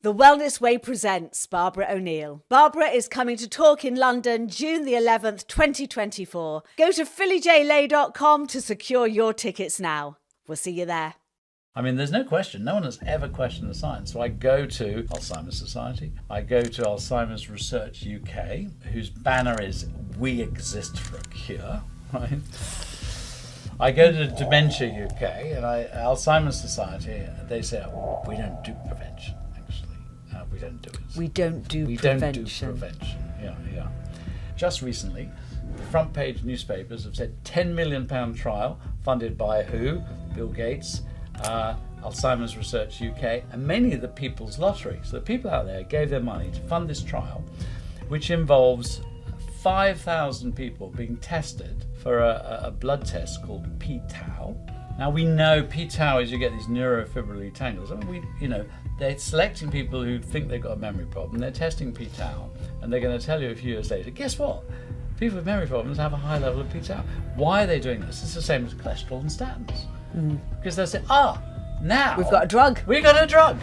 The Wellness Way presents Barbara O'Neill. Barbara is coming to talk in London, June the 11th, 2024. Go to phillyjlay.com to secure your tickets now. We'll see you there. I mean, there's no question. No one has ever questioned the science. So I go to Alzheimer's Society. I go to Alzheimer's Research UK, whose banner is "We exist for a cure," right? I go to Dementia UK and Alzheimer's Society. They say, oh, we don't do prevention. We don't do it. We don't do prevention. Yeah. Just recently, the front page newspapers have said £10 million trial funded by who? Bill Gates, Alzheimer's Research UK, and mainly the People's Lottery. So the people out there gave their money to fund this trial, which involves 5,000 people being tested for a blood test called p-tau. Now we know p-tau is you get these neurofibrillary tangles. I mean, they're selecting people who think they've got a memory problem. They're testing p-tau, and they're going to tell you a few years later, guess what? People with memory problems have a high level of p-tau. Why are they doing this? It's the same as cholesterol and statins. Because they'll say, now We've got a drug. We got a drug.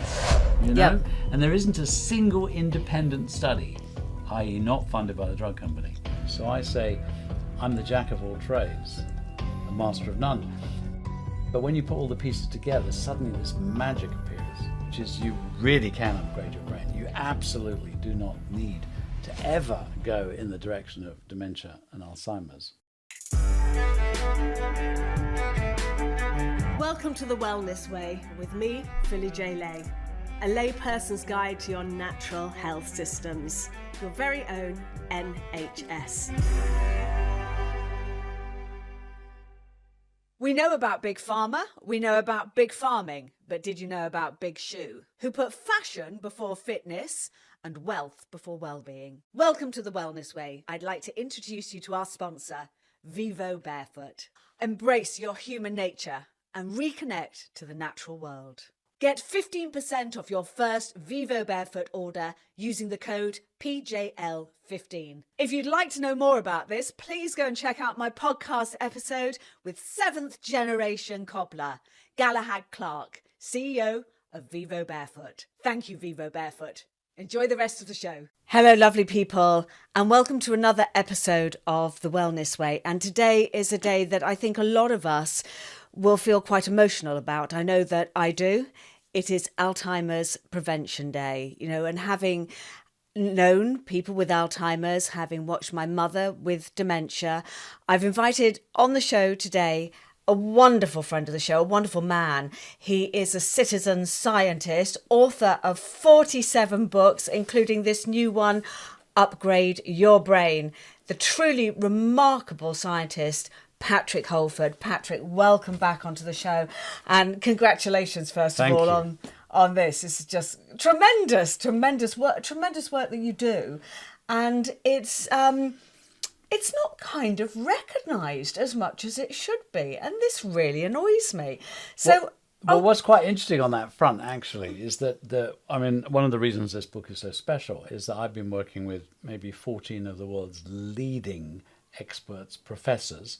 You know? Yep. And there isn't a single independent study, i.e. not funded by the drug company. So I say, I'm the jack of all trades, the master of none. But when you put all the pieces together, suddenly this magic appears, which is you really can upgrade your brain. You absolutely do not need to ever go in the direction of dementia and Alzheimer's. Welcome to The Wellness Way with me, Philly J. Lay, a layperson's guide to your natural health systems, your very own NHS. We know about Big Pharma, we know about big farming, but did you know about Big Shoe, who put fashion before fitness and wealth before well-being? Welcome to The Wellness Way. I'd like to introduce you to our sponsor, Vivo Barefoot. Embrace your human nature and reconnect to the natural world. Get 15% off your first Vivo Barefoot order using the code PJL15. If you'd like to know more about this, please go and check out my podcast episode with 7th generation cobbler, Galahad Clark, CEO of Vivo Barefoot. Thank you, Vivo Barefoot. Enjoy the rest of the show. Hello, lovely people, and welcome to another episode of The Wellness Way. And today is a day that I think a lot of us will feel quite emotional about. I know that I do. It is Alzheimer's Prevention Day, and having known people with Alzheimer's, having watched my mother with dementia, I've invited on the show today a wonderful friend of the show, a wonderful man. He is a citizen scientist, author of 47 books, including this new one, Upgrade Your Brain. The truly remarkable scientist, Patrick Holford. Patrick, welcome back onto the show, and congratulations first of all on this. This is just tremendous work that you do, and it's not kind of recognised as much as it should be, and this really annoys me. So. Well, what's quite interesting on that front, actually, is that one of the reasons this book is so special is that I've been working with maybe 14 of the world's leading experts, professors,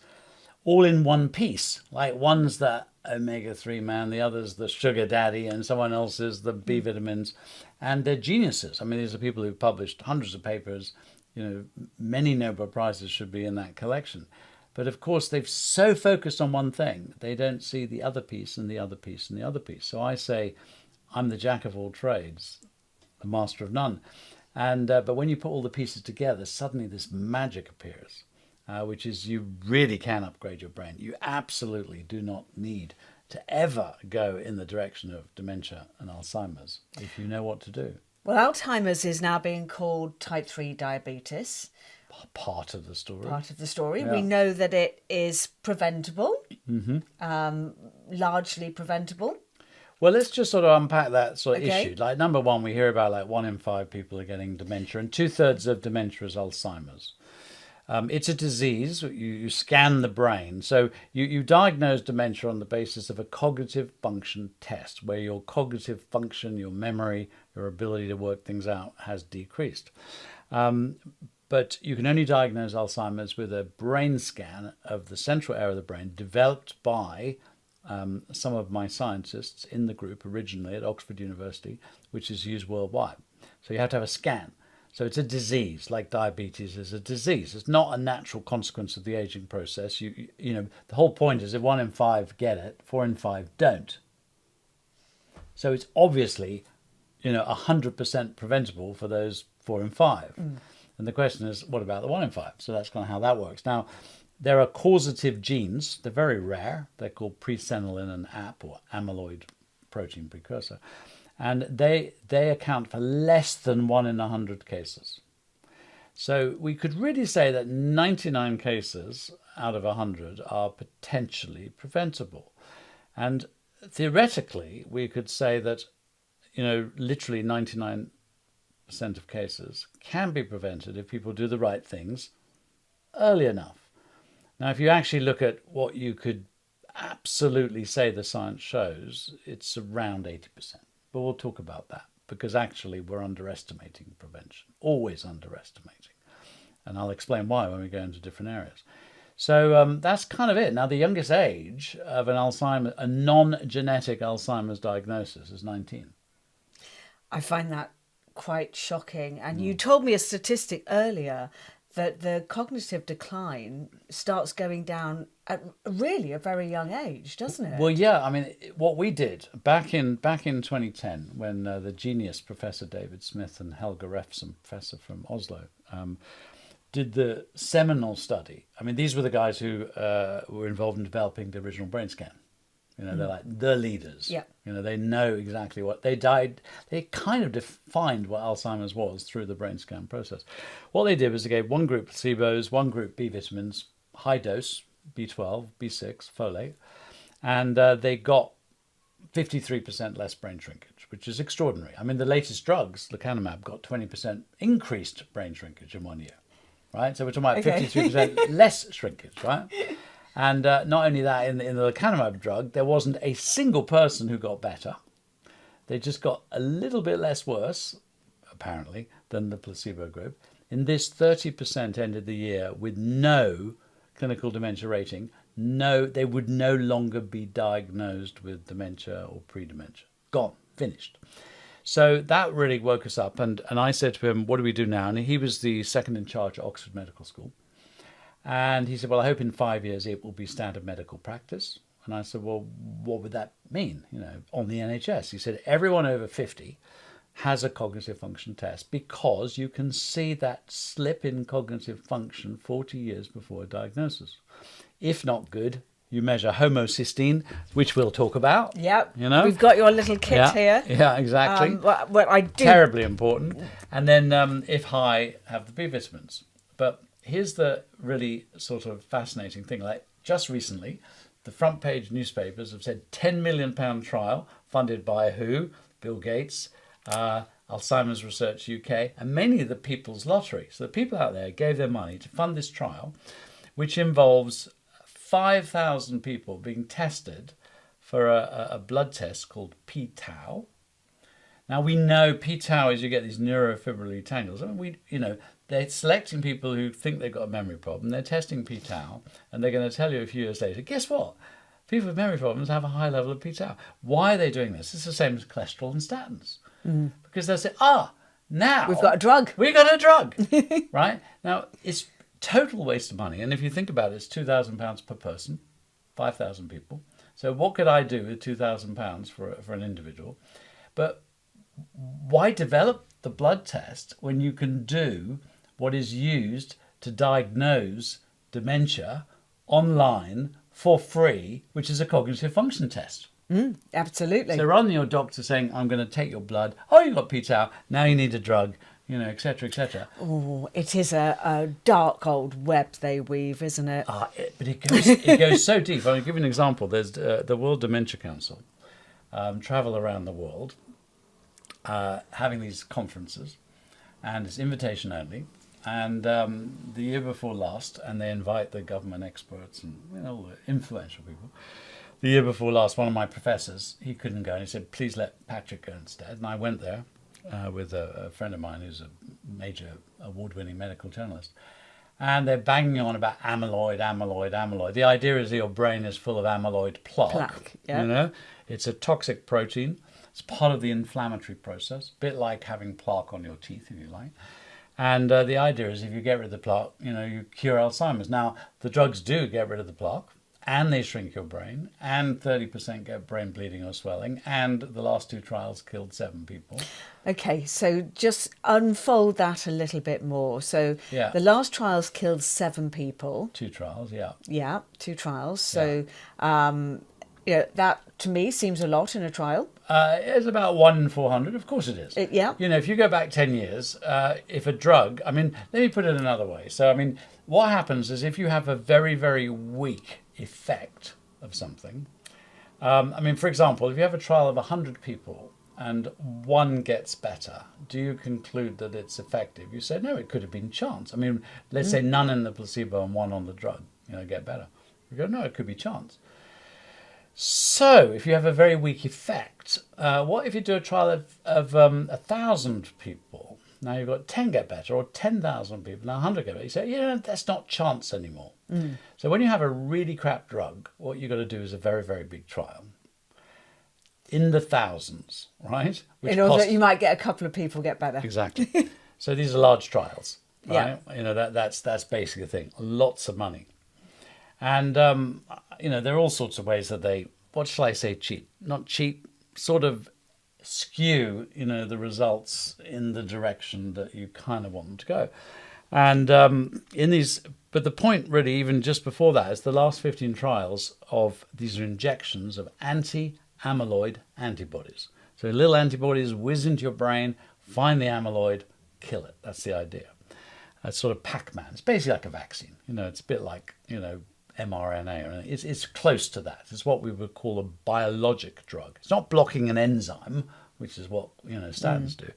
all in one piece. Like one's the omega-3 man, the other's the sugar daddy, and someone else is the B vitamins, and they're geniuses. I mean, these are people who've published hundreds of papers. Many Nobel Prizes should be in that collection. But of course, they've so focused on one thing, they don't see the other piece and the other piece and the other piece. So I say, I'm the jack of all trades, the master of none. And but when you put all the pieces together, suddenly this magic appears, which is you really can upgrade your brain. You absolutely do not need to ever go in the direction of dementia and Alzheimer's if you know what to do. Well, Alzheimer's is now being called type 3 diabetes. Part of the story. Yeah. We know that it is preventable, largely preventable. Well, let's just sort of unpack that sort of issue. Like, number one, we hear about like 1 in 5 people are getting dementia, and 2/3 of dementia is Alzheimer's. It's a disease. You scan the brain. So you diagnose dementia on the basis of a cognitive function test, where your cognitive function, your memory, your ability to work things out has decreased. But you can only diagnose Alzheimer's with a brain scan of the central area of the brain developed by some of my scientists in the group originally at Oxford University, which is used worldwide. So you have to have a scan. So it's a disease, like diabetes is a disease. It's not a natural consequence of the aging process. You know, the whole point is if 1 in 5 get it, 4 in 5 don't. So it's obviously, 100% preventable for those 4 in 5. And the question is, what about the 1 in 5? So that's kind of how that works. Now, there are causative genes. They're very rare. They're called presenilin and AP, or amyloid protein precursor. And they account for less than 1 in 100 cases. So we could really say that 99 cases out of 100 are potentially preventable. And theoretically, we could say that, literally 99% of cases can be prevented if people do the right things early enough. Now, if you actually look at what you could absolutely say the science shows, it's around 80%. But we'll talk about that, because actually we're underestimating prevention, always underestimating. And I'll explain why when we go into different areas. So that's kind of it. Now, the youngest age of a non-genetic Alzheimer's diagnosis is 19. I find that quite shocking. And you told me a statistic earlier that the cognitive decline starts going down at really a very young age, doesn't it? Well, yeah. I mean, what we did back in 2010, when the genius Professor David Smith and Helga Refsum, professor from Oslo, did the seminal study. I mean, these were the guys who were involved in developing the original brain scan. They're like the leaders. Yeah. They know exactly what they died. They kind of defined what Alzheimer's was through the brain scan process. What they did was they gave one group placebos, one group B vitamins, high dose, B12, B6, folate, and they got 53% less brain shrinkage, which is extraordinary. I mean, the latest drugs, lecanemab, got 20% increased brain shrinkage in 1 year, right? So we're talking about 53% less shrinkage, right? And not only that, in the lecanemab drug, there wasn't a single person who got better. They just got a little bit less worse, apparently, than the placebo group. In this, 30% ended the year with no clinical dementia rating. No, they would no longer be diagnosed with dementia or pre-dementia. Gone, finished. So that really woke us up. And I said to him, what do we do now? And he was the second in charge at Oxford Medical School. And he said, well, I hope in 5 years it will be standard medical practice. And I said, well, what would that mean, on the NHS? He said, everyone over 50 has a cognitive function test, because you can see that slip in cognitive function 40 years before a diagnosis. If not good, you measure homocysteine, which we'll talk about. Yep. We've got your little kit here. Yeah, exactly. What I do. Terribly important. And then if high, have the B vitamins. But here's the really sort of fascinating thing. Like, just recently, the front page newspapers have said £10 million trial funded by who? Bill Gates, Alzheimer's Research UK, and mainly the People's Lottery. So the people out there gave their money to fund this trial, which involves 5,000 people being tested for a blood test called p-tau. Now, we know p-tau is you get these neurofibrillary tangles. I mean, they're selecting people who think they've got a memory problem. They're testing p-tau, and they're going to tell you a few years later, guess what? People with memory problems have a high level of p-tau. Why are they doing this? It's the same as cholesterol and statins. Because they'll say, now We've got a drug. We got a drug, right? Now, it's total waste of money. And if you think about it, it's £2,000 per person, 5,000 people. So what could I do with £2,000 for an individual? But why develop the blood test when you can do what is used to diagnose dementia online for free, which is a cognitive function test? Absolutely. So rather than your doctor saying, I'm going to take your blood, you got p-tau, now you need a drug, et cetera, et cetera. Oh, it is a dark old web they weave, isn't it? But it goes so deep. I'll give you an example. There's the World Dementia Council travel around the world having these conferences, and it's invitation only. And the year before last, and they invite the government experts and all the influential people. The year before last, one of my professors, he couldn't go, and he said, please let Patrick go instead. And I went there with a friend of mine who's a major award-winning medical journalist. And they're banging on about amyloid. The idea is that your brain is full of amyloid plaque. Yeah. You know, it's a toxic protein. It's part of the inflammatory process, a bit like having plaque on your teeth, if you like. And the idea is if you get rid of the plaque, you know, you cure Alzheimer's. Now, the drugs do get rid of the plaque, and they shrink your brain, and 30% get brain bleeding or swelling, and the last 2 trials killed 7 people. Okay, so just unfold that a little bit more. So Yeah. the last trials killed 7 people. 2 trials, yeah. Yeah, 2 trials. So you know, that to me seems a lot in a trial. It's about 1 in 400. Of course it is. Yeah. You know, if you go back 10 years, if a drug, I mean, let me put it another way. So, I mean, what happens is if you have a very, very weak effect of something, I mean, for example, if you have a trial of 100 people and 1 gets better, do you conclude that it's effective? You say, no, it could have been chance. I mean, let's say none in the placebo and 1 on the drug, you know, get better. You go, no, it could be chance. So, if you have a very weak effect, what if you do a trial of 1,000 people? Now you've got 10 get better, or 10,000 people, now 100 get better. You say, yeah, that's not chance anymore. So when you have a really crap drug, what you've got to do is a very, very big trial. In the thousands, right? Which In order that you might get a couple of people get better. Exactly. So these are large trials, Yeah. right? You know, that's basically the thing. Lots of money. And, you know, there are all sorts of ways that they, what shall I say, cheat? Not cheat, sort of skew, you know, the results in the direction that you kind of want them to go. And in these, but the point really, even just before that, is the last 15 trials of these are injections of anti-amyloid antibodies. So little antibodies whiz into your brain, find the amyloid, kill it. That's the idea. It's sort of Pac-Man. It's basically like a vaccine. You know, it's a bit like, you know, mRNA. It's close to that. It's what we would call a biologic drug. It's not blocking an enzyme, which is what, you know, statins do.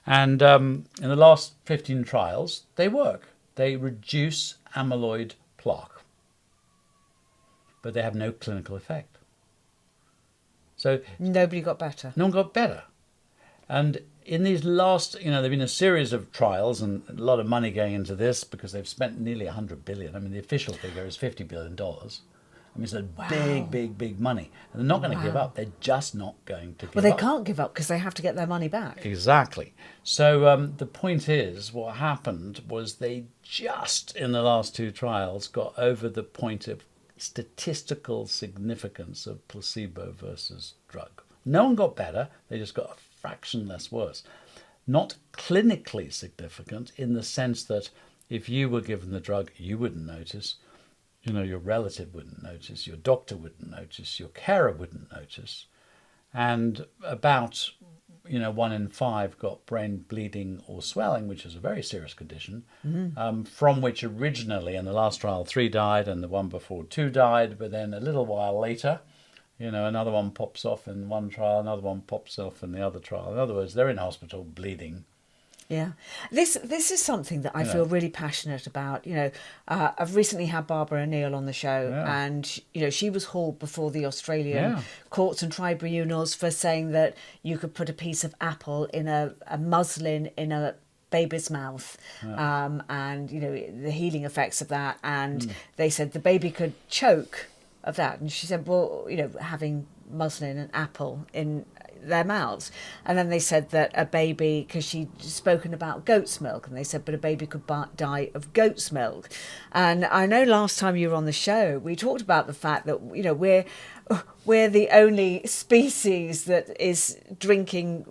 And in the last 15 trials, they work. They reduce amyloid plaque, but they have no clinical effect. So Nobody got better. no one got better. And in these last, you know, there have been a series of trials and a lot of money going into this because they've spent nearly 100 billion. I mean, the official figure is $50 billion. I mean, it's a big money. And they're not going to give up. They're just not going to give up. Well, they can't give up because they have to get their money back. Exactly. So the point is, what happened was they just, in the last 2 trials, got over the point of statistical significance of placebo versus drug. No one got better. They just got a fraction less worse. Not clinically significant in the sense that if you were given the drug, you wouldn't notice. You know, your relative wouldn't notice, your doctor wouldn't notice, your carer wouldn't notice. And about, you know, 1 in 5 got brain bleeding or swelling, which is a very serious condition, from which originally in the last trial 3 died and the one before 2 died, but then a little while later, you know, another one pops off in one trial, another one pops off in the other trial. In other words, they're in hospital bleeding. Yeah, this is something that I feel really passionate about. You know, I've recently had Barbara O'Neill on the show, and you know she was hauled before the Australian courts and tribunals for saying that you could put a piece of apple in a muslin in a baby's mouth, and you know the healing effects of that, and they said the baby could choke of that, and she said, well, you know, having muslin and apple in their mouths. And then they said that a baby, because she'd spoken about goat's milk, and they said, but a baby could die of goat's milk. And I know last time you were on the show, we talked about the fact that, you know, we're the only species that is drinking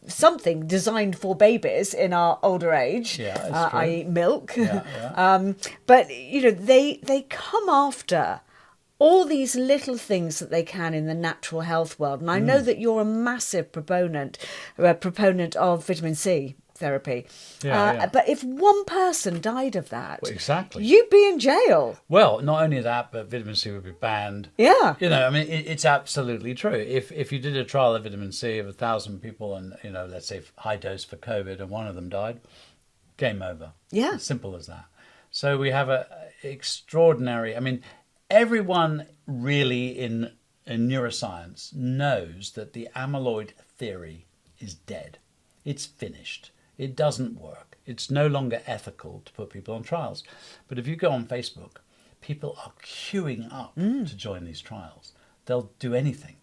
something designed for babies in our older age, i.e. milk. But, you know, they come after all these little things that they can in the natural health world. And I know that you're a massive proponent of vitamin C therapy. But if one person died of that, Well, exactly. you'd be in jail. Well, not only that, but vitamin C would be banned. Yeah. You know, I mean, it's absolutely true. If you did a trial of vitamin C of 1,000 people and, you know, let's say high dose for COVID and one of them died, game over. Yeah. It's simple as that. So we have a extraordinary, I mean, everyone really in neuroscience knows that the amyloid theory is dead. It's finished. It doesn't work. It's no longer ethical to put people on trials. But if you go on Facebook, people are queuing up to join these trials. They'll do anything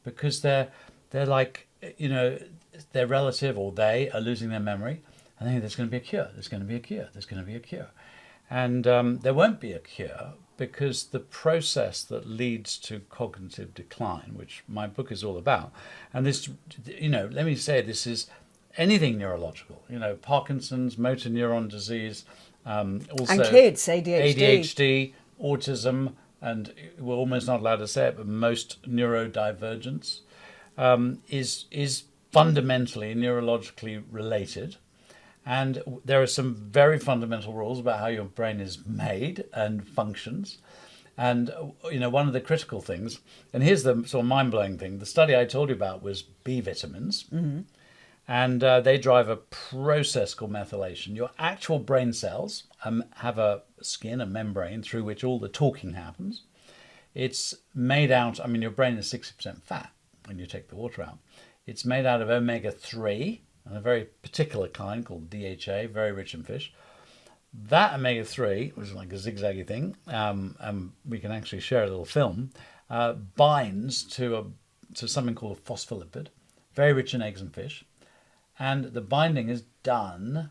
because they're like, you know, their relative or they are losing their memory. I think there's going to be a cure. There's going to be a cure. There's going to be a cure. And there won't be a cure because the process that leads to cognitive decline, which my book is all about, and this, you know, let me say this is anything neurological, you know, Parkinson's, motor neuron disease, also And kids, ADHD. ADHD, autism, and we're almost not allowed to say it, but most neurodivergence is fundamentally neurologically related. And there are some very fundamental rules about how your brain is made and functions. And, you know, one of the critical things, and here's the sort of mind-blowing thing, the study I told you about was B vitamins. Mm-hmm. And they drive a process called methylation. Your actual brain cells have a skin, a membrane, through which all the talking happens. It's made out, I mean, your brain is 60% fat when you take the water out. It's made out of omega-3, and a very particular kind called DHA, very rich in fish. That omega-3, which is like a zigzaggy thing, and we can actually share a little film, binds to something called a phospholipid, very rich in eggs and fish. And the binding is done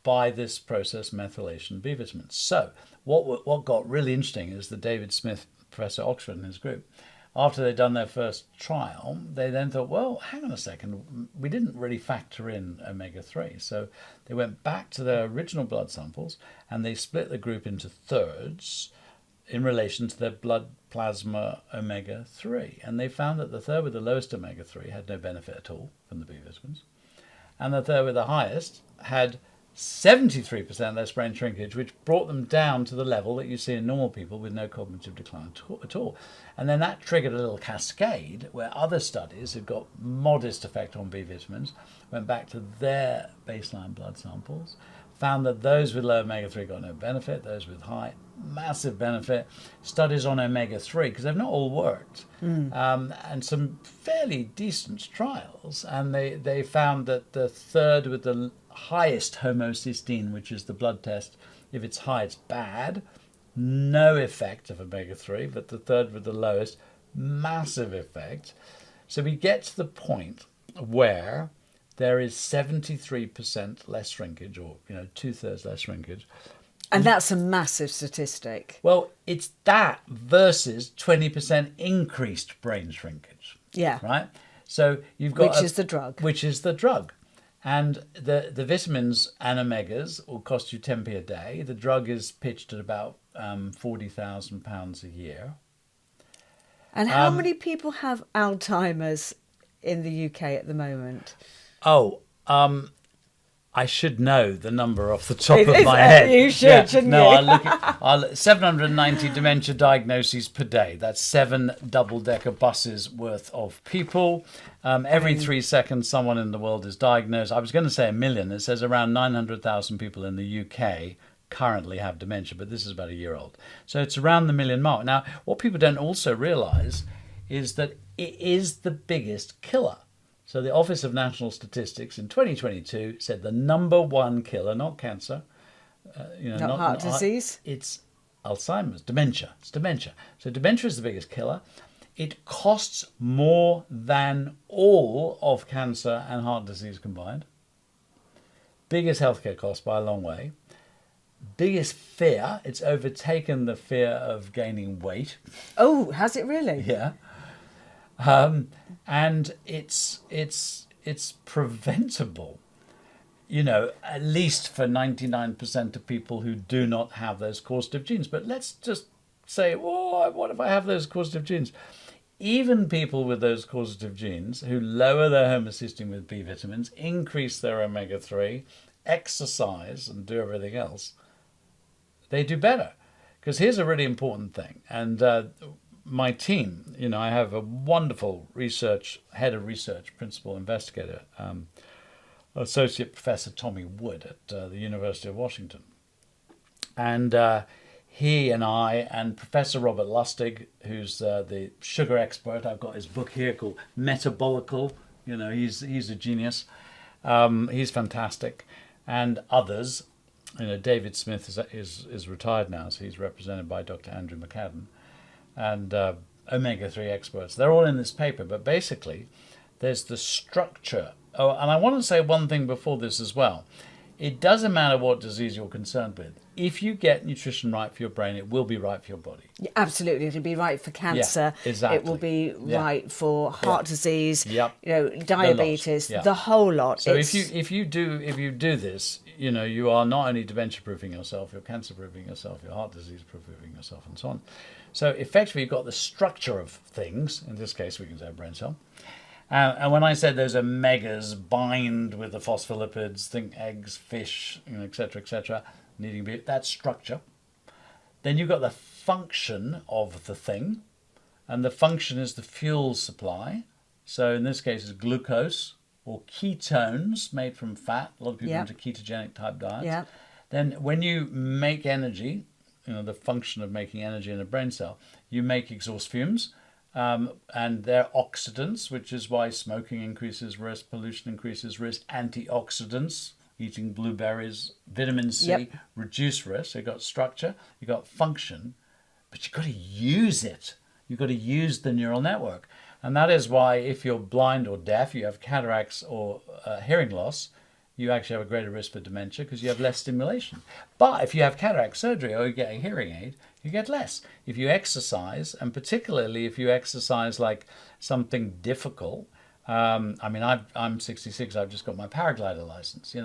by this process, methylation B vitamins. So what got really interesting is that David Smith, Professor at Oxford and his group, after they'd done their first trial, they then thought, well, hang on a second, we didn't really factor in omega-3. So they went back to their original blood samples and they split the group into thirds in relation to their blood plasma omega-3. And they found that the third with the lowest omega-3 had no benefit at all from the B vitamins. And the third with the highest had 73% less brain shrinkage, which brought them down to the level that you see in normal people with no cognitive decline at all. And then that triggered a little cascade where other studies who'd got modest effect on B vitamins went back to their baseline blood samples, found that those with low omega-3 got no benefit, those with high, massive benefit. Studies on omega-3, because they've not all worked, and some fairly decent trials, and they found that the third with the highest homocysteine, which is the blood test, if it's high, it's bad, no effect of omega-3, but the third with the lowest, massive effect. So we get to the point where there is 73% less shrinkage, or, you know, 2/3 less shrinkage. And that's a massive statistic. Well, it's that versus 20% increased brain shrinkage. Yeah. Right? So you've got... Which is the drug. Which is the drug. And the vitamins and omegas will cost you 10p a day. The drug is pitched at about £40,000 a year. And how many people have Alzheimer's in the UK at the moment? I should know the number off the top of my head. You should, shouldn't no, you? I'll look at 790 dementia diagnoses per day. That's 7 double-decker buses worth of people. Every 3 seconds, someone in the world is diagnosed. I was going to say 1 million. It says around 900,000 people in the UK currently have dementia, but this is about a year old. So it's around the 1 million mark. Now, what people don't also realise is that it is the biggest killer. So the Office of National Statistics in 2022 said the number one killer, not cancer, Not heart disease. It's Alzheimer's, dementia. It's dementia. So dementia is the biggest killer. It costs more than all of cancer and heart disease combined. Biggest healthcare cost by a long way. Biggest fear, it's overtaken the fear of gaining weight. Oh, has it really? Yeah. And it's preventable, you know, at least for 99% of people who do not have those causative genes. But let's just say, oh, what if I have those causative genes? Even people with those causative genes who lower their homocysteine with B vitamins, increase their omega-3, exercise and do everything else, they do better. Because here's a really important thing. And my team, you know, I have a wonderful head of research, principal investigator, Associate Professor Tommy Wood at the University of Washington. And he and I and Professor Robert Lustig, who's the sugar expert, I've got his book here called Metabolical, you know, he's a genius. He's fantastic. And others, David Smith is retired now, so he's represented by Dr. Andrew McAdam. And omega-3 experts. They're all in this paper, but basically there's the structure. Oh, and I want to say one thing before this as well. It doesn't matter what disease you're concerned with. If you get nutrition right for your brain, it will be right for your body. Yeah, absolutely, it'll be right for cancer. Yeah, exactly. It will be right for heart disease. Yep. Diabetes, the whole lot. So if you do this, you are not only dementia-proofing yourself, you're cancer-proofing yourself, you're heart disease-proofing yourself, and so on. So effectively, you've got the structure of things. In this case, we can say a brain cell. And when I said those omegas bind with the phospholipids, think eggs, fish, et cetera, needing to be that structure. Then you've got the function of the thing, and the function is the fuel supply. So in this case, it's glucose or ketones made from fat. A lot of people into ketogenic type diets. Yeah. Then when you make energy, the function of making energy in a brain cell, you make exhaust fumes. And they're oxidants, which is why smoking increases risk, pollution increases risk, antioxidants, eating blueberries, vitamin C, reduce risk. So you've got structure, you've got function, but you've got to use it. You've got to use the neural network. And that is why if you're blind or deaf, you have cataracts or hearing loss, you actually have a greater risk for dementia because you have less stimulation. But if you have cataract surgery or you get a hearing aid, you get less. If you exercise, and particularly if you exercise like something difficult, I'm 66, I've just got my paraglider license,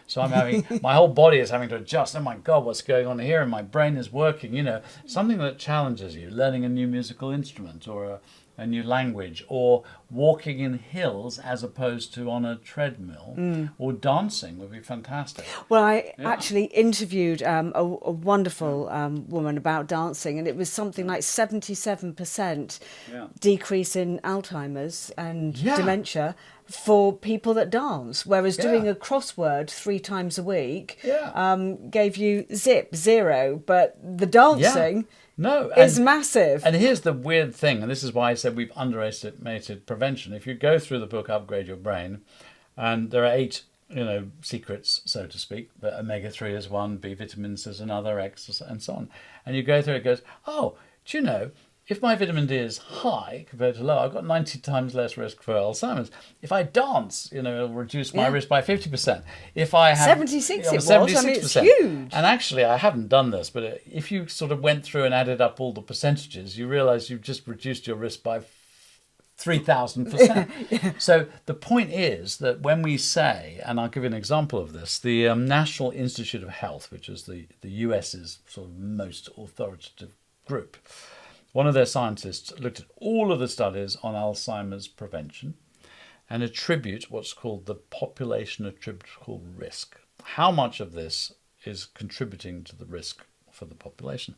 so I'm having, my whole body is having to adjust. Oh my God, what's going on here? And my brain is working, something that challenges you, learning a new musical instrument or a new language, or walking in hills as opposed to on a treadmill, or dancing would be fantastic. Well, I actually interviewed a wonderful woman about dancing, and it was something like 77% decrease in Alzheimer's and dementia for people that dance, whereas doing a crossword 3 times a week gave you zero, but the dancing... No, is massive. And here's the weird thing, and this is why I said we've underestimated prevention. If you go through the book Upgrade Your Brain, and there are 8, secrets, so to speak, but omega-3 is one, B vitamins is another, X, and so on. And you go through it, goes, oh, do you know, if my vitamin D is high compared to low, I've got 90 times less risk for Alzheimer's. If I dance, it'll reduce my risk by 50%. If I have 76, it was. 76%. I mean, it's huge. And actually, I haven't done this, but if you sort of went through and added up all the percentages, you realise you've just reduced your risk by 3,000%. So the point is that when we say, and I'll give you an example of this, the National Institute of Health, which is the US's sort of most authoritative group, one of their scientists looked at all of the studies on Alzheimer's prevention and attribute what's called the population attributable risk. How much of this is contributing to the risk for the population?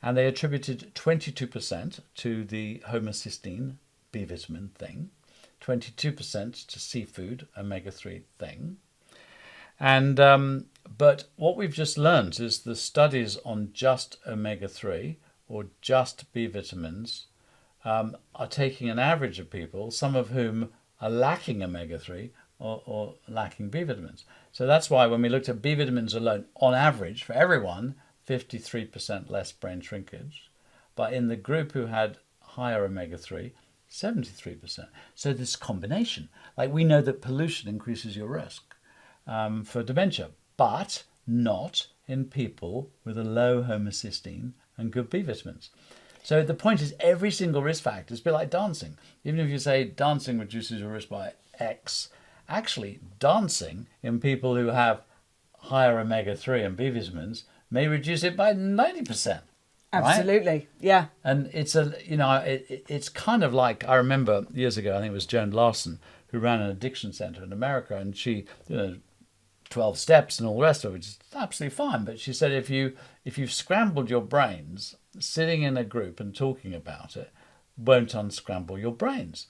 And they attributed 22% to the homocysteine B vitamin thing, 22% to seafood omega-3 thing. And but what we've just learned is the studies on just omega-3 or just B vitamins are taking an average of people, some of whom are lacking omega-3 or lacking B vitamins. So that's why when we looked at B vitamins alone, on average, for everyone, 53% less brain shrinkage. But in the group who had higher omega-3, 73%. So this combination, like we know that pollution increases your risk for dementia, but not in people with a low homocysteine and good B vitamins. So the point is every single risk factor is a bit like dancing. Even if you say dancing reduces your risk by X, actually dancing in people who have higher omega-3 and B vitamins may reduce it by 90%. Absolutely, right? Yeah. And it's it's kind of like, I remember years ago, I think it was Joan Larson who ran an addiction center in America, and she, 12 steps and all the rest of it, which is absolutely fine. But she said if you've scrambled your brains, sitting in a group and talking about it won't unscramble your brains.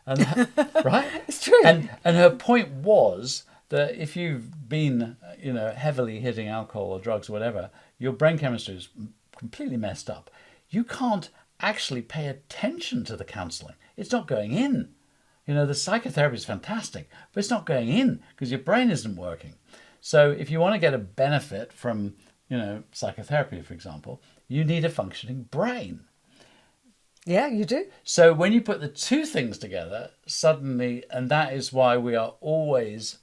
And right? It's true. And her point was that if you've been, heavily hitting alcohol or drugs or whatever, your brain chemistry is completely messed up. You can't actually pay attention to the counselling. It's not going in. the psychotherapy is fantastic, but it's not going in because your brain isn't working. So if you want to get a benefit from, psychotherapy, for example, you need a functioning brain. Yeah, you do. So when you put the two things together, suddenly, and that is why we are always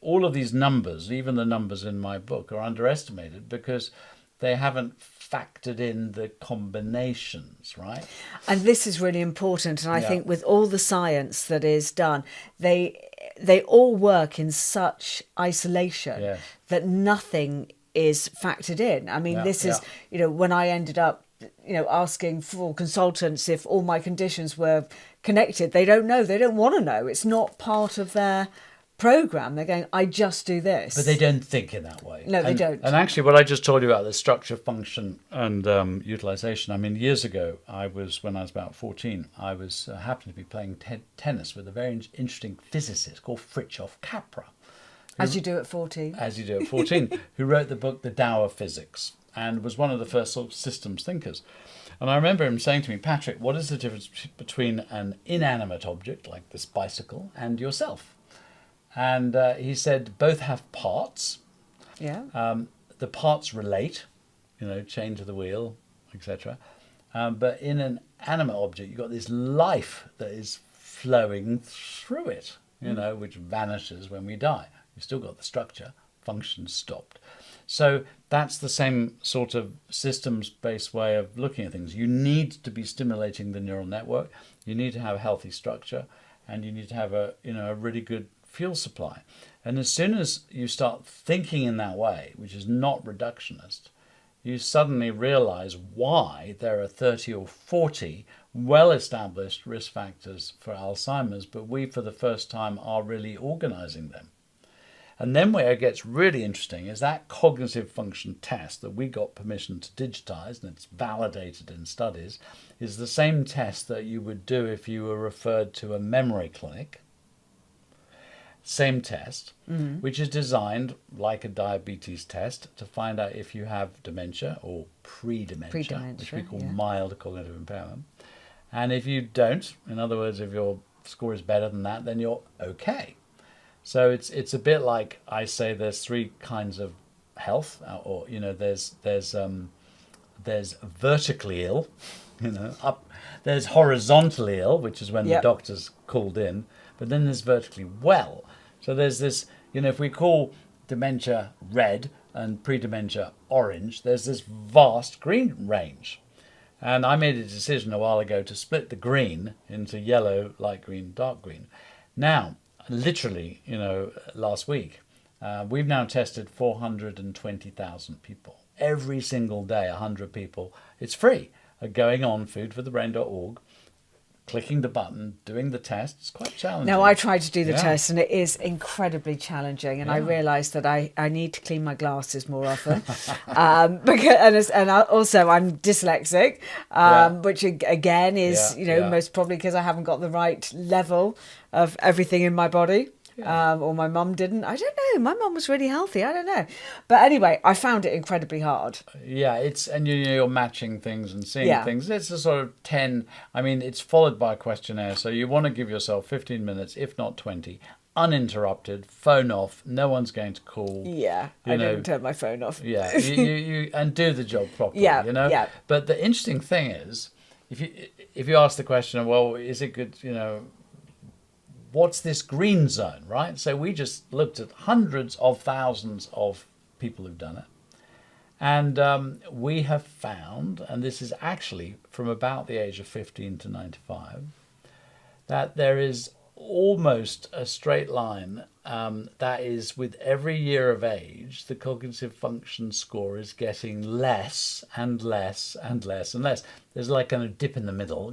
all of these numbers, even the numbers in my book, are underestimated because they haven't factored in the combinations, right? And this is really important. And I think with all the science that is done, they all work in such isolation that nothing is factored in. I mean, this is, when I ended up, asking for consultants if all my conditions were connected, they don't know. They don't want to know. It's not part of their program. They're going, I just do this. But they don't think in that way. No, they don't. And actually, what I just told you about the structure, function, and utilization, I mean, years ago, when I was about 14, I was happened to be playing tennis with a very interesting physicist called Fritjof Capra. As you do at 14. As you do at 14, who wrote the book The Tao of Physics and was one of the first sort of systems thinkers. And I remember him saying to me, Patrick, what is the difference between an inanimate object like this bicycle and yourself? And he said, both have parts. Yeah. The parts relate, chain to the wheel, etc. But in an animate object, you've got this life that is flowing through it, which vanishes when we die. You've still got the structure, function stopped. So that's the same sort of systems-based way of looking at things. You need to be stimulating the neural network. You need to have a healthy structure, and you need to have a really good fuel supply. And as soon as you start thinking in that way, which is not reductionist, you suddenly realize why there are 30 or 40 well-established risk factors for Alzheimer's, but we, for the first time, are really organizing them. And then where it gets really interesting is that cognitive function test that we got permission to digitize, and it's validated in studies, is the same test that you would do if you were referred to a memory clinic. Same test, which is designed like a diabetes test to find out if you have dementia or pre-dementia, which we call mild cognitive impairment. And if you don't, in other words, if your score is better than that, then you're okay. So it's a bit like I say there's three kinds of health, or there's vertically ill, there's horizontally ill, which is when the doctor's called in, but then there's vertically well. So there's this, if we call dementia red and pre-dementia orange, there's this vast green range. And I made a decision a while ago to split the green into yellow, light green, dark green. Now, literally, last week, we've now tested 420,000 people. Every single day, 100 people, it's free, are going on foodforthebrain.org, clicking the button, doing the test. It's quite challenging. Now, I tried to do the test, and it is incredibly challenging. And I realised that I need to clean my glasses more often. Also, I'm dyslexic, which again is, most probably because I haven't got the right level of everything in my body. Or my mum didn't. I don't know. My mum was really healthy. I don't know. But anyway, I found it incredibly hard. Yeah, and you're matching things and seeing things. It's a sort of 10. I mean, it's followed by a questionnaire. So you want to give yourself 15 minutes, if not 20, uninterrupted, phone off. No one's going to call. Yeah, I didn't turn my phone off. Yeah, you and do the job properly. Yeah. But the interesting thing is, if you ask the question, well, is it good? What's this green zone, right? So we just looked at hundreds of thousands of people who've done it. And we have found, and this is actually from about the age of 15 to 95, that there is almost a straight line that is, with every year of age, the cognitive function score is getting less and less and less and less. There's like a dip in the middle,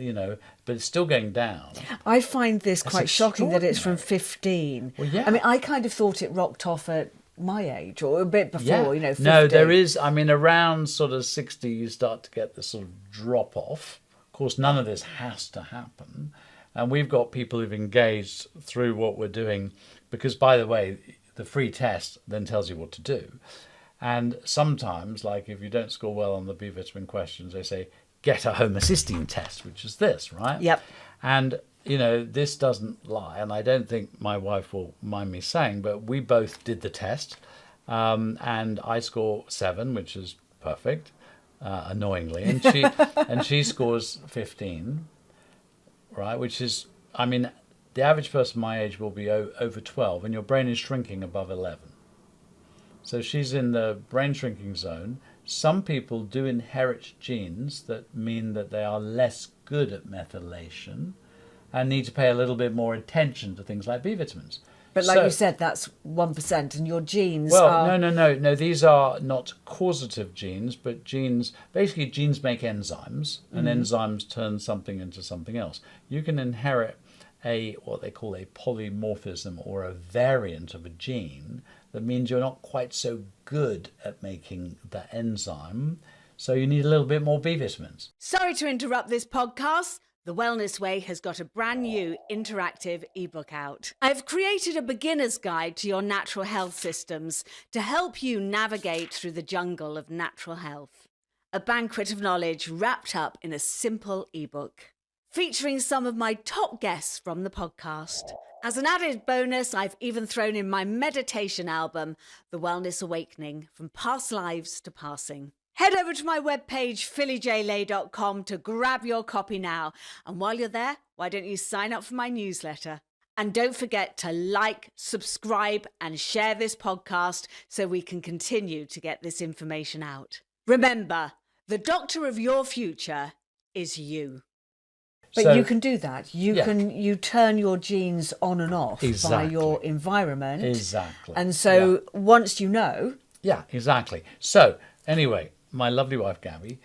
but it's still going down. I find this quite shocking that it's from 15. Well, yeah. I mean, I kind of thought it rocked off at my age or a bit before, 50. No, there is, around sort of 60, you start to get this sort of drop off. Of course, none of this has to happen. And we've got people who've engaged through what we're doing because, by the way, the free test then tells you what to do. And sometimes, like if you don't score well on the B vitamin questions, they say, get a homocysteine test, which is this, right? Yep. And this doesn't lie, and I don't think my wife will mind me saying, but we both did the test, and I score 7, which is perfect, annoyingly, and she scores 15, right? Which is, the average person my age will be over 12, and your brain is shrinking above 11. So she's in the brain shrinking zone. Some people do inherit genes that mean that they are less good at methylation and need to pay a little bit more attention to things like B vitamins. But like you said, that's 1%, and your genes are... No. These are not causative genes, but genes... Basically, genes make enzymes, and enzymes turn something into something else. You can inherit what they call a polymorphism, or a variant of a gene, that means you're not quite so good at making the enzyme, so you need a little bit more B vitamins. Sorry to interrupt this podcast. The Wellness Way has got a brand new interactive ebook out. I've created a beginner's guide to your natural health systems to help you navigate through the jungle of natural health. A banquet of knowledge wrapped up in a simple ebook, featuring some of my top guests from the podcast. As an added bonus, I've even thrown in my meditation album, The Wellness Awakening, From Past Lives to Passing. Head over to my webpage, phillyjlay.com, to grab your copy now. And while you're there, why don't you sign up for my newsletter? And don't forget to like, subscribe, and share this podcast so we can continue to get this information out. Remember, the doctor of your future is you. But you can do that. You turn your genes on and off by your environment. Exactly. And so once you know... Yeah, exactly. So anyway, my lovely wife, Gabby,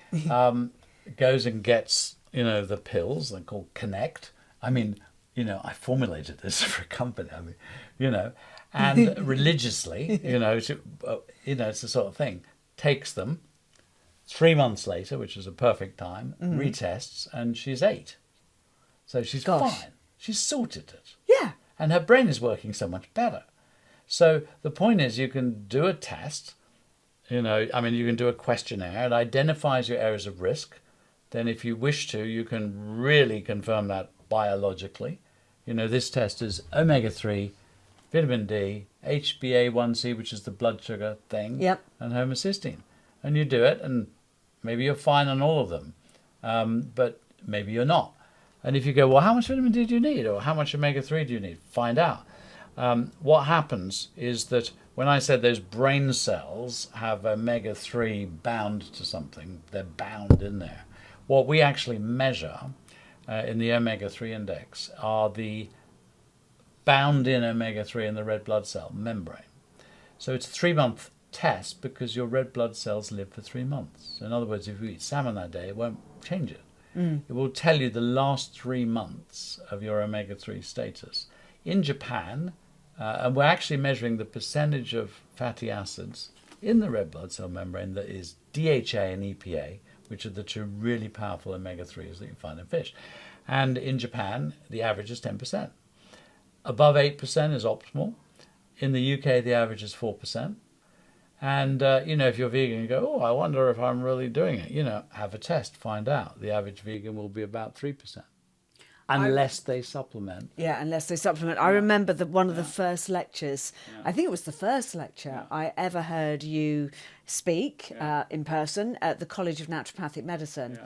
goes and gets, the pills. They're called Connect. I formulated this for a company, and religiously, it's the sort of thing, takes them. 3 months later, which is a perfect time, retests, and she's 8. So she's fine. She's sorted it. Yeah. And her brain is working so much better. So the point is, you can do a test, you can do a questionnaire. It identifies your areas of risk. Then if you wish to, you can really confirm that biologically. This test is omega-3, vitamin D, HbA1c, which is the blood sugar thing, and homocysteine. And you do it, and maybe you're fine on all of them, but maybe you're not. And if you go, well, how much vitamin D do you need? Or how much omega-3 do you need? Find out. What happens is that when I said those brain cells have omega-3 bound to something, they're bound in there. What we actually measure in the omega-3 index are the bound in omega-3 in the red blood cell membrane. So it's a 3-month test because your red blood cells live for 3 months. In other words, if you eat salmon that day, it won't change it. It will tell you the last 3 months of your omega-3 status. In Japan, and we're actually measuring the percentage of fatty acids in the red blood cell membrane that is DHA and EPA, which are the 2 really powerful omega-3s that you find in fish. And in Japan, the average is 10%. Above 8% is optimal. In the UK, the average is 4%. And, if you're vegan, you go, I wonder if I'm really doing it. Have a test, find out. The average vegan will be about 3%. Unless they supplement. Yeah, unless they supplement. I remember that one of the first lectures, I think it was the first lecture I ever heard you speak in person at the College of Naturopathic Medicine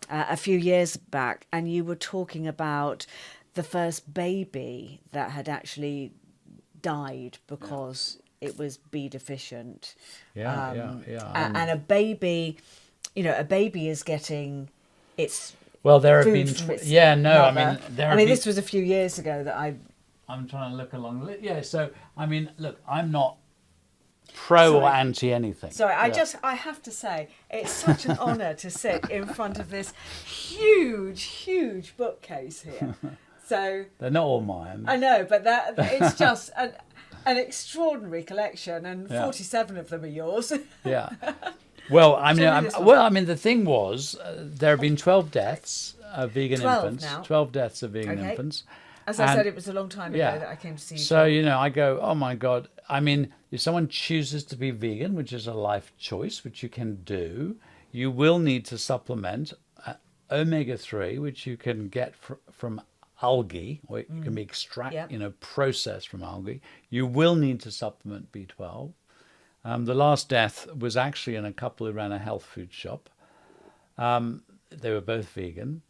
a few years back. And you were talking about the first baby that had actually died because it was B deficient. And a baby, a baby is getting its... Well, there have been... this was a few years ago that I'm trying to look along... Yeah, so, look, I'm not pro or anti anything. Sorry, I have to say, it's such an honour to sit in front of this huge bookcase here. So they're not all mine. I know, but it's just an extraordinary collection, and 47 of them are yours. Yeah. Well, the thing was, there have been 12 deaths of vegan infants. Now. 12 deaths of vegan infants. As I said, it was a long time ago that I came to see you. So, I go, oh my God. If someone chooses to be vegan, which is a life choice, which you can do, you will need to supplement omega-3, which you can get from algae, or it can be processed from algae, you will need to supplement B12. The last death was actually in a couple who ran a health food shop. They were both vegan,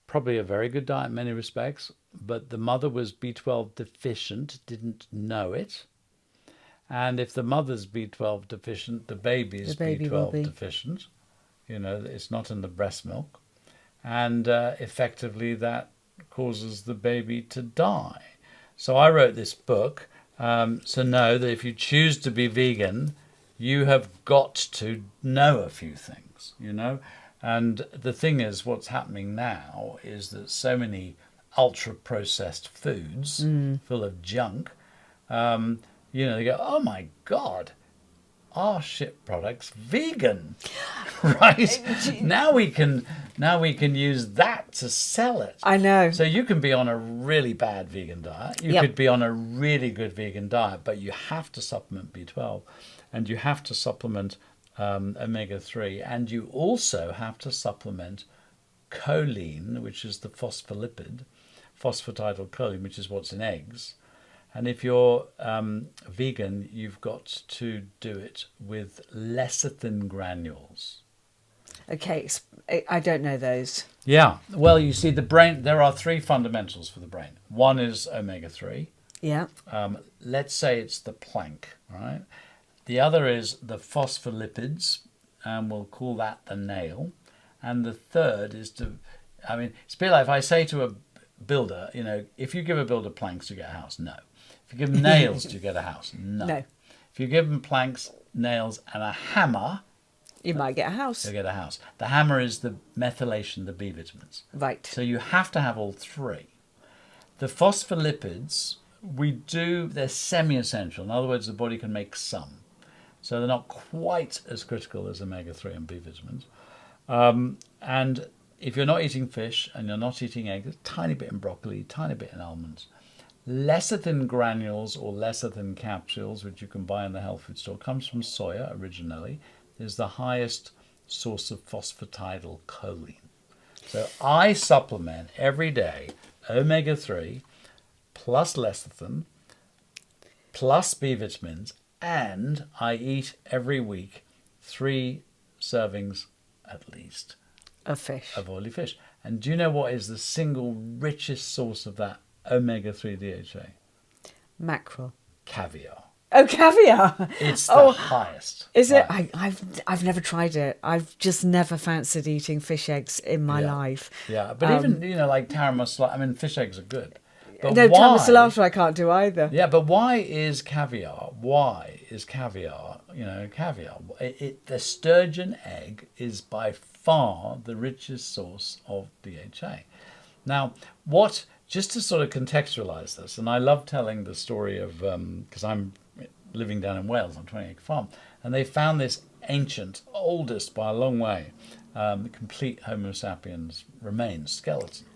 probably a very good diet in many respects, but the mother was B12 deficient, didn't know it. And if the mother's B12 deficient, the baby is B12 deficient. It's not in the breast milk. And effectively that causes the baby to die. So I wrote this book to know that if you choose to be vegan, you have got to know a few things, And the thing is, what's happening now is that so many ultra-processed foods full of junk, they go, oh my God, our shit product's vegan, right? Now we can use that to sell it. I know. So you can be on a really bad vegan diet. You could be on a really good vegan diet, but you have to supplement B12, and you have to supplement omega-3, and you also have to supplement choline, which is the phospholipid, phosphatidylcholine, which is what's in eggs. And if you're vegan, you've got to do it with lecithin granules. Okay, I don't know those. Yeah, well, you see, the brain, there are three fundamentals for the brain. One is omega-3. Yeah. Let's say it's the plank, right? The other is the phospholipids, and we'll call that the nail. And the third is it's a bit like if I say to a builder, if you give a builder planks, you get a house. No. If you give them nails, do you get a house? No. If you give them planks, nails, and a hammer, you might get a house. You'll get a house. The hammer is the methylation, the B vitamins. Right. So you have to have all three. The phospholipids, they're semi-essential. In other words, the body can make some. So they're not quite as critical as omega-3 and B vitamins. And if you're not eating fish and you're not eating eggs, a tiny bit in broccoli, tiny bit in almonds. Lecithin granules or lecithin capsules, which you can buy in the health food store, comes from soya originally, is the highest source of phosphatidylcholine. So I supplement every day omega-3 plus lecithin plus B vitamins, and I eat every week 3 servings at least of oily fish. And do you know what is the single richest source of that omega-3 DHA? Mackerel. Caviar. Oh, caviar! It's the highest. Is it? I've never tried it. I've just never fancied eating fish eggs in my life. Yeah, but even like taramasalata. Fish eggs are good. But no, taramasalata I can't do either. Yeah, but why is caviar? Caviar? The sturgeon egg is by far the richest source of DHA. Now, just to sort of contextualize this, and I love telling the story of, because I'm living down in Wales on 20-acre farm, and they found this ancient, oldest by a long way, complete Homo sapiens remains, skeleton.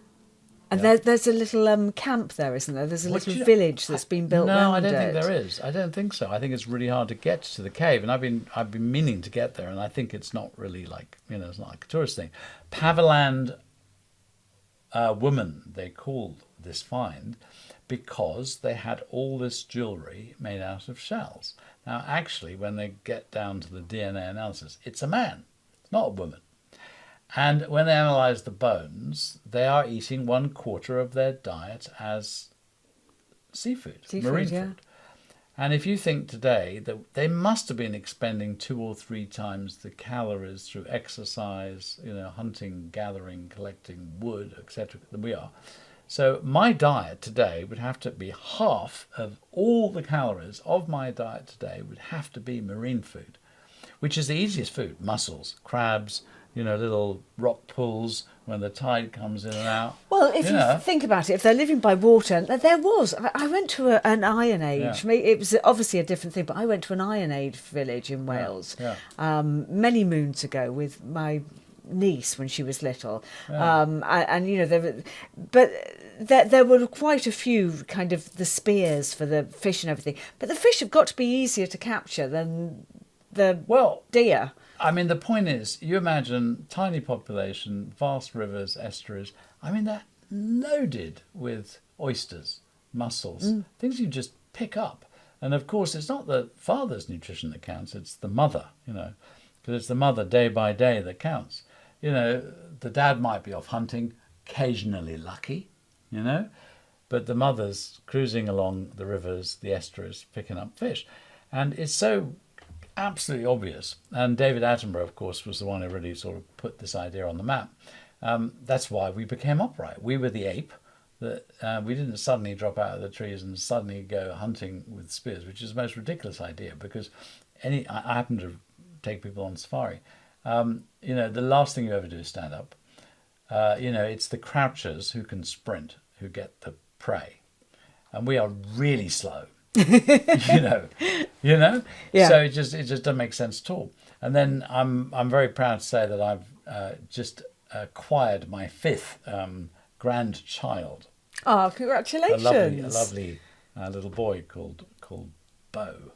And there's a little camp there, isn't there? There's a little village that's been built around it. No, I don't think there is. I don't think so. I think it's really hard to get to the cave, and I've been meaning to get there, and I think it's not really like, it's not like a tourist thing. Paviland woman, they called this find, because they had all this jewellery made out of shells. Now, actually, when they get down to the DNA analysis, it's a man. It's not a woman. And when they analyse the bones, they are eating 1/4 of their diet as seafood, marine food. And if you think today that they must have been expending 2 or 3 times the calories through exercise, hunting, gathering, collecting wood, etc., than we are. So my diet today would have to be half of all the calories of my diet today would have to be marine food, which is the easiest food. Mussels, crabs, little rock pools when the tide comes in and out. Well, if you think about it, if they're living by water, I went to an Iron Age. Yeah. It was obviously a different thing, but I went to an Iron Age village in Wales many moons ago with my niece when she was little. There were quite a few kind of the spears for the fish and everything. But the fish have got to be easier to capture than the deer. The point is, you imagine tiny population, vast rivers, estuaries. loaded with oysters, mussels, things you just pick up. And of course, it's not the father's nutrition that counts, it's the mother, because it's the mother day by day that counts. The dad might be off hunting, occasionally lucky, but the mother's cruising along the rivers, the estuaries, picking up fish. And it's so absolutely obvious. And David Attenborough, of course, was the one who really sort of put this idea on the map. That's why we became upright. We were the ape. That we didn't suddenly drop out of the trees and suddenly go hunting with spears, which is the most ridiculous idea, because I happen to take people on safari. The last thing you ever do is stand up. It's the crouchers who can sprint who get the prey, and we are really slow. Yeah. So it just doesn't make sense at all. And then I'm very proud to say that I've just acquired my fifth grandchild. Oh, congratulations! A lovely little boy called Bo.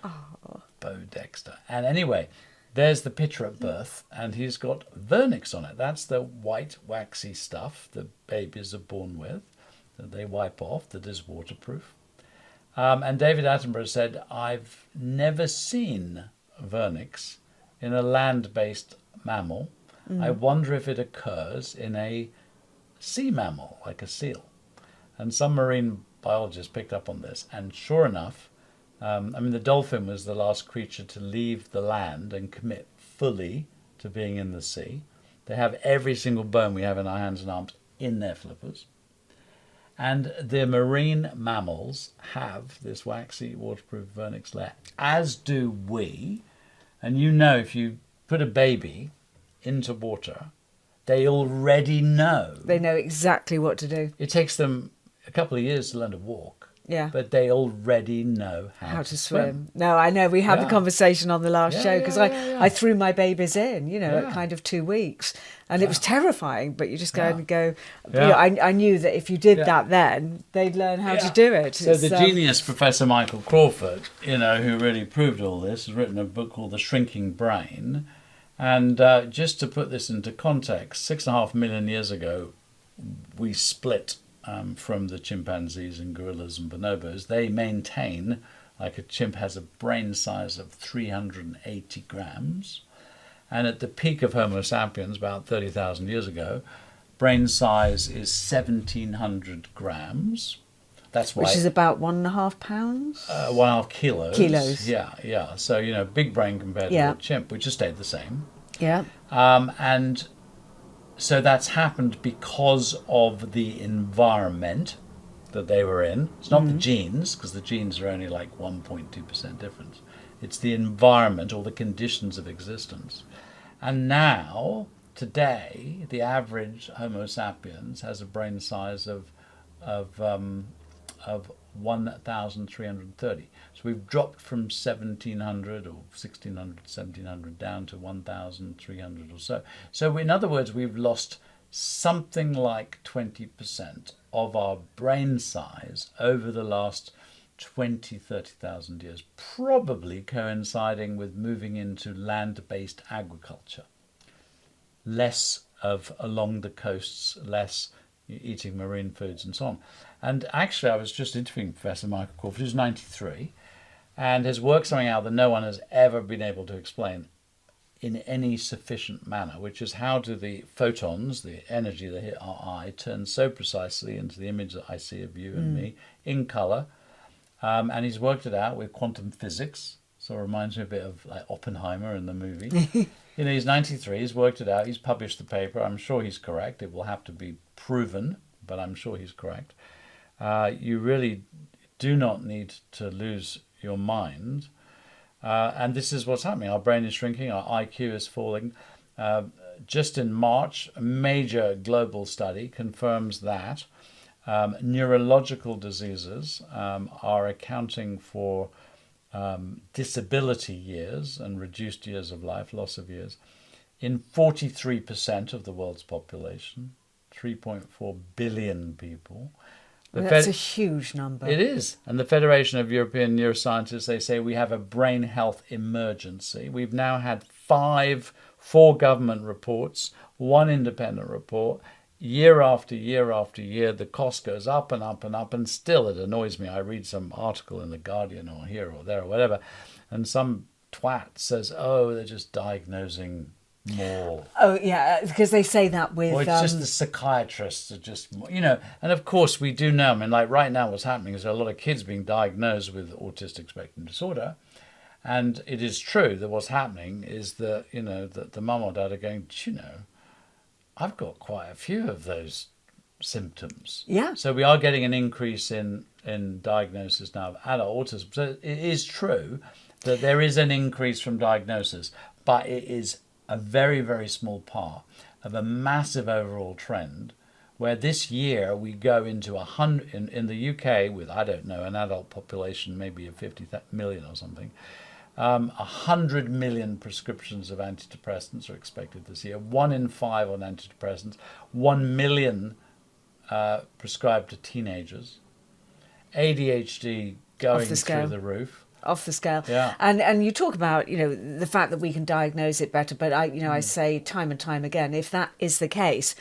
Oh. Bo Dexter. And anyway, there's the picture at birth, and he's got vernix on it. That's the white waxy stuff the babies are born with, that they wipe off, that is waterproof. And David Attenborough said, I've never seen vernix in a land-based mammal. I wonder if it occurs in a sea mammal, like a seal. And some marine biologists picked up on this, and sure enough, the dolphin was the last creature to leave the land and commit fully to being in the sea. They have every single bone we have in our hands and arms in their flippers. And the marine mammals have this waxy waterproof vernix layer, as do we. And if you put a baby into water, they already know. They know exactly what to do. It takes them a couple of years to learn to walk. Yeah. But they already know how to swim. No, I know. We had the conversation on the last show, because I threw my babies in, at kind of 2 weeks. And it was terrifying, but you just go and go. I knew that if you did that then, they'd learn how to do it. So the genius Professor Michael Crawford, who really proved all this, has written a book called The Shrinking Brain. And just to put this into context, 6.5 million years ago, we split from the chimpanzees and gorillas and bonobos. They maintain, like a chimp has a brain size of 380 grams. And at the peak of Homo sapiens, about 30,000 years ago, brain size is 1,700 grams. That's why, which is about 1.5 pounds? 1.5 kilos. Kilos. Yeah. So, big brain compared to a chimp, which has stayed the same. Yeah. And so that's happened because of the environment that they were in. It's not the genes, because the genes are only like 1.2% difference. It's the environment or the conditions of existence. And now, today, the average Homo sapiens has a brain size of 1,330. So we've dropped from 1,700 or 1,600, 1,700 down to 1,300 or so. So in other words, we've lost something like 20% of our brain size over the last 20, 30,000 years, probably coinciding with moving into land-based agriculture. Less of along the coasts, less eating marine foods and so on. And actually, I was just interviewing Professor Michael Crawford, who's 93, and has worked something out that no one has ever been able to explain in any sufficient manner, which is how do the photons, the energy that hit our eye, turn so precisely into the image that I see of you and me in colour. And he's worked it out with quantum physics. So it reminds me a bit of like Oppenheimer in the movie. He's 93, he's worked it out, he's published the paper. I'm sure he's correct. It will have to be proven, but I'm sure he's correct. You really do not need to lose your mind. And this is what's happening. Our brain is shrinking, our IQ is falling. Just in March, a major global study confirms that neurological diseases are accounting for disability years and reduced years of life, loss of years, in 43% of the world's population, 3.4 billion people. That's a huge number. It is. And the Federation of European Neuroscientists, they say we have a brain health emergency. We've now had 4 government reports, 1 independent report. year after year after year, the cost goes up and up and up, and still it annoys me. I read some article in The Guardian or here or there or whatever, and some twat says, oh, they're just diagnosing more. Oh, yeah, because they say that with... Or it's just the psychiatrists are just, and of course we do know, I mean, like right now what's happening is there are a lot of kids being diagnosed with autistic spectrum disorder. And it is true that what's happening is that, that the mum or dad are going, I've got quite a few of those symptoms. Yeah. So we are getting an increase in diagnosis now of adult autism. So it is true that there is an increase from diagnosis, but it is a very, very small part of a massive overall trend where this year we go into 100, in the UK with, I don't know, an adult population maybe of 50 million or something, 100 million prescriptions of antidepressants are expected this year, 1 in 5 on antidepressants, 1 million prescribed to teenagers, ADHD going through the roof. Off the scale. Yeah. And you talk about, the fact that we can diagnose it better, but I say time and time again, if that is the case,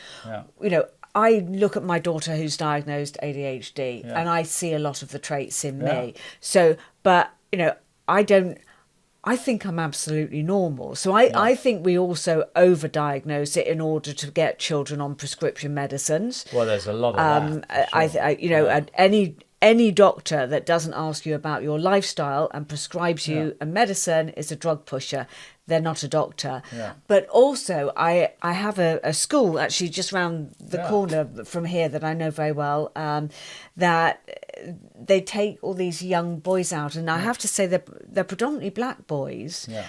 I look at my daughter who's diagnosed ADHD and I see a lot of the traits in me. So, but, I think I'm absolutely normal. So I think we also overdiagnose it in order to get children on prescription medicines. Well, there's a lot of that. Sure. Any doctor that doesn't ask you about your lifestyle and prescribes you a medicine is a drug pusher. They're not a doctor. Yeah. But also, I have a school actually just around the corner from here that I know very well, that they take all these young boys out. And I have to say they're predominantly black boys. Yeah.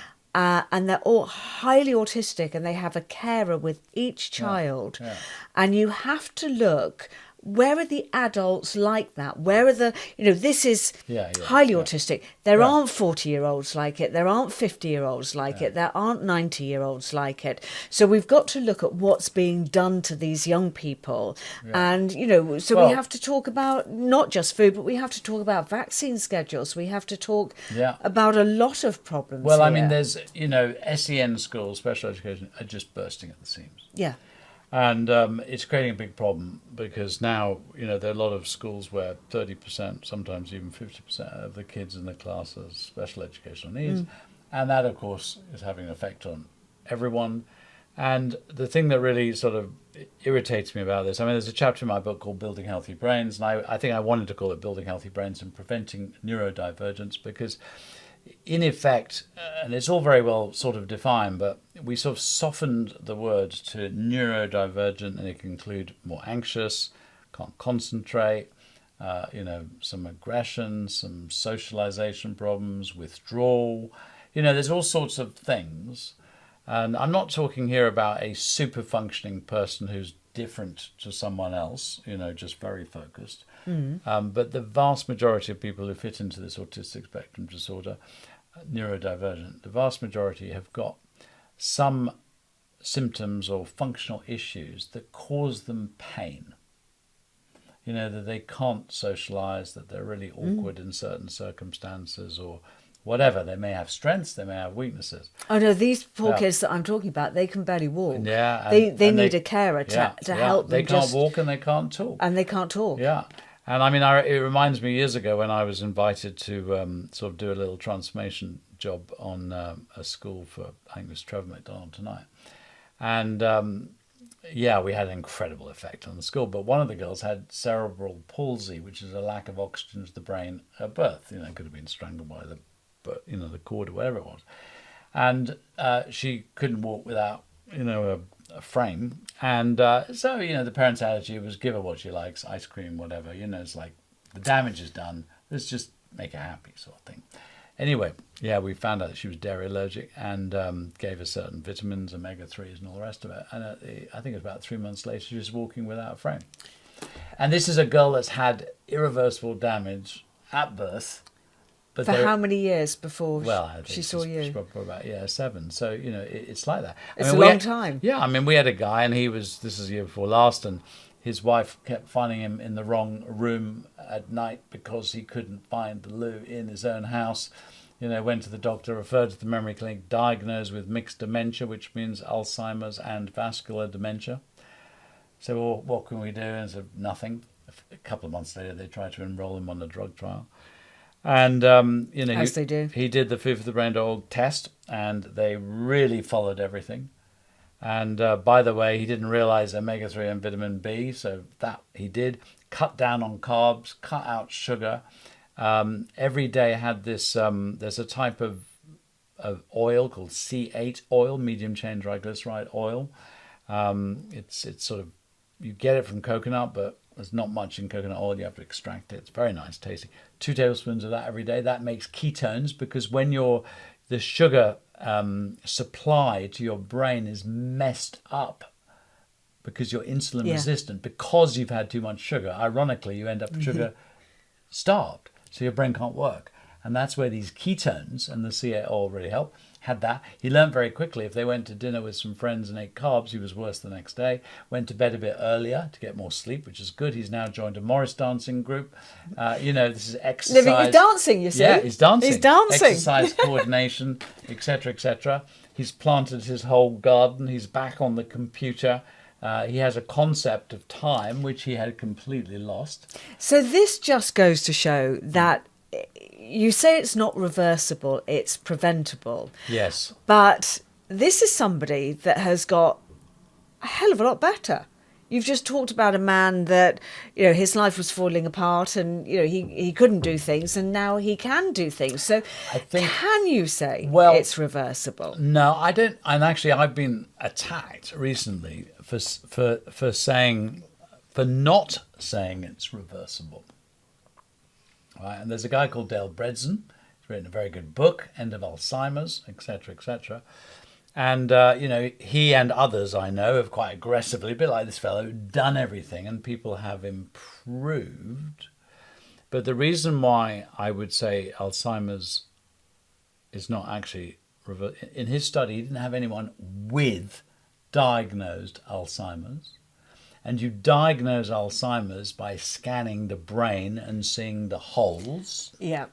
And they're all highly autistic, and they have a carer with each child. Yeah. And you have to look... Where are the adults like that? Where are the, this is highly autistic. There aren't 40-year-olds like it. There aren't 50-year-olds like it. There aren't 90-year-olds like it. So we've got to look at what's being done to these young people. Yeah. And, we have to talk about not just food, but we have to talk about vaccine schedules. We have to talk about a lot of problems Well, here. I mean, there's, SEN schools, special education, are just bursting at the seams. Yeah. And it's creating a big problem because now, there are a lot of schools where 30%, sometimes even 50% of the kids in the class are special educational needs. And that, of course, is having an effect on everyone. And the thing that really sort of irritates me about this, I mean, there's a chapter in my book called Building Healthy Brains. And I think I wanted to call it Building Healthy Brains and Preventing Neurodivergence because... in effect, and it's all very well sort of defined, but we sort of softened the word to neurodivergent, and it can include more anxious, can't concentrate, some aggression, some socialization problems, withdrawal. There's all sorts of things. And I'm not talking here about a super functioning person who's different to someone else, just very focused. But the vast majority of people who fit into this autistic spectrum disorder, neurodivergent, the vast majority have got some symptoms or functional issues that cause them pain. That they can't socialize, that they're really awkward in certain circumstances or whatever. They may have strengths, they may have weaknesses. Oh no, these poor kids that I'm talking about, they can barely walk. Yeah. They need a carer to help them. They can't walk and they can't talk. And they can't talk. Yeah. And I mean, it reminds me years ago when I was invited to sort of do a little transformation job on a school for, I think it was Trevor McDonald tonight. And we had an incredible effect on the school. But one of the girls had cerebral palsy, which is a lack of oxygen to the brain at birth. Could have been strangled by the cord or whatever it was. And she couldn't walk without, a frame. And so, the parents' attitude was give her what she likes, ice cream, whatever. It's like the damage is done. Let's just make her happy sort of thing. Anyway, we found out that she was dairy allergic and gave her certain vitamins, omega-3s and all the rest of it. And I think it was about 3 months later, she was walking without a frame. And this is a girl that's had irreversible damage at birth. But for how many years before she saw you? Probably about 7. So it's like that. It's a long time. Yeah, I mean we had a guy, and this is the year before last, and his wife kept finding him in the wrong room at night because he couldn't find the loo in his own house. Went to the doctor, referred to the memory clinic, diagnosed with mixed dementia, which means Alzheimer's and vascular dementia. So, well, what can we do? And I said, nothing. A couple of months later, they tried to enroll him on a drug trial. And, As they do. He did the food for the brain dog test, and they really followed everything. And by the way, he didn't realize omega-3 and vitamin B, so that he did. Cut down on carbs, cut out sugar. Every day had this, there's a type of oil called C8 oil, medium chain triglyceride oil. It's sort of, you get it from coconut, but there's not much in coconut oil. You have to extract it. It's very nice, tasty. 2 tablespoons of that every day. That makes ketones, because when the sugar supply to your brain is messed up because you're insulin resistant, because you've had too much sugar. Ironically, you end up sugar starved, so your brain can't work. And that's where these ketones and the C8 oil really help. Had that. He learned very quickly, if they went to dinner with some friends and ate carbs, he was worse the next day. Went to bed a bit earlier to get more sleep, which is good. He's now joined a Morris dancing group. This is exercise. Living with dancing, you see. Yeah, he's dancing. He's dancing. Exercise coordination, etc., etc. He's planted his whole garden. He's back on the computer. He has a concept of time, which he had completely lost. So this just goes to show that you say it's not reversible, it's preventable. Yes. But this is somebody that has got a hell of a lot better. You've just talked about a man that, his life was falling apart and, he couldn't do things, and now he can do things. So can you say it's reversible? No, I don't. And actually, I've been attacked recently for not saying it's reversible. Right? And there's a guy called Dale Bredesen. He's written a very good book, End of Alzheimer's, etc., etc. And, he and others I know have quite aggressively, a bit like this fellow, done everything, and people have improved. But the reason why I would say Alzheimer's is not actually in his study, he didn't have anyone with diagnosed Alzheimer's. And you diagnose Alzheimer's by scanning the brain and seeing the holes. Yeah.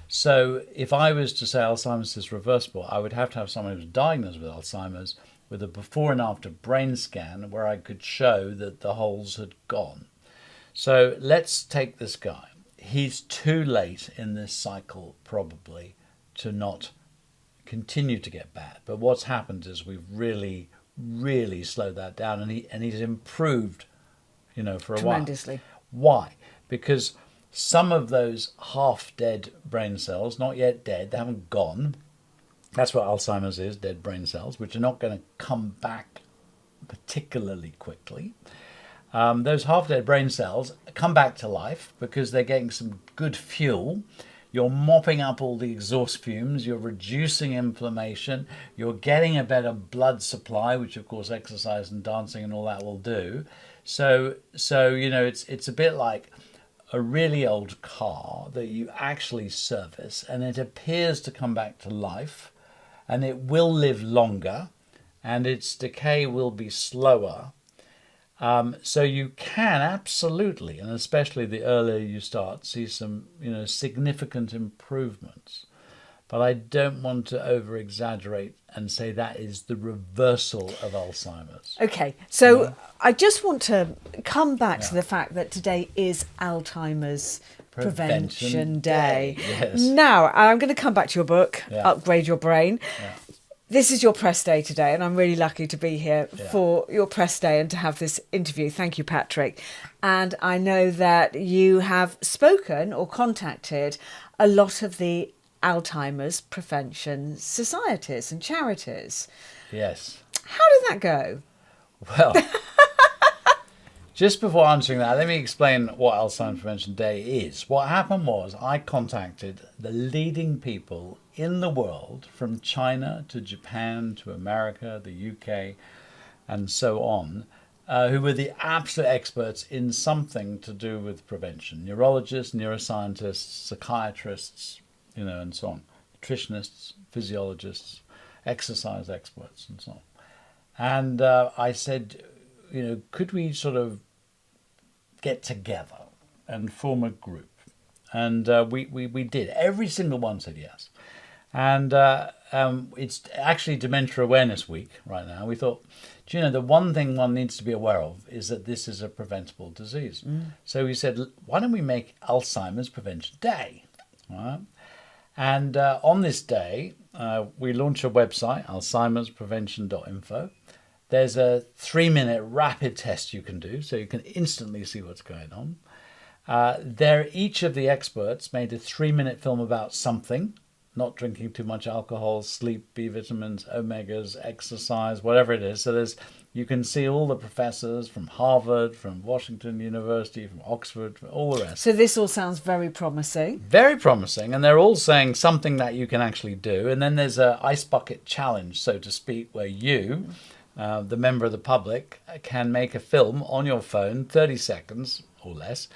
So if I was to say Alzheimer's is reversible, I would have to have someone who's diagnosed with Alzheimer's with a before and after brain scan where I could show that the holes had gone. So let's take this guy. He's too late in this cycle probably to not continue to get bad. But what's happened is we've really slowed that down, and he's improved, for a while. Tremendously. Why? Because some of those half-dead brain cells, not yet dead, they haven't gone. That's what Alzheimer's is, dead brain cells, which are not going to come back particularly quickly. Those half-dead brain cells come back to life because they're getting some good fuel. You're mopping up all the exhaust fumes, you're reducing inflammation, you're getting a better blood supply, which of course exercise and dancing and all that will do. So it's a bit like a really old car that you actually service, and it appears to come back to life, and it will live longer, and its decay will be slower. So you can absolutely, and especially the earlier you start, see some, significant improvements. But I don't want to over-exaggerate and say that is the reversal of Alzheimer's. Okay, so I just want to come back to the fact that today is Alzheimer's Prevention Day. Yes. Now, I'm going to come back to your book, Upgrade Your Brain. Yeah. This is your press day today, and I'm really lucky to be here for your press day and to have this interview. Thank you, Patrick. And I know that you have spoken or contacted a lot of the Alzheimer's prevention societies and charities. Yes. How did that go? Well, just before answering that, let me explain what Alzheimer's Prevention Day is. What happened was I contacted the leading people in the world, from China to Japan to America, the UK, and so on, who were the absolute experts in something to do with prevention. Neurologists, neuroscientists, psychiatrists, and so on. Nutritionists, physiologists, exercise experts, and so on. And I said, could we sort of get together and form a group? And we did. Every single one said yes. And it's actually Dementia Awareness Week right now. We thought, do you know, the one thing one needs to be aware of is that this is a preventable disease. So we said, why don't we make Alzheimer's Prevention Day? Right? And on this day, we launch a website, alzheimersprevention.info. There's a 3-minute rapid test you can do, so you can instantly see what's going on. Each of the experts made a 3-minute film about something, not drinking too much alcohol, sleep, B vitamins, omegas, exercise, whatever it is. So you can see all the professors from Harvard, from Washington University, from Oxford, from all the rest. So this all sounds very promising. Very promising, and they're all saying something that you can actually do. And then there's a ice bucket challenge, so to speak, where you, the member of the public, can make a film on your phone, 30 seconds or less,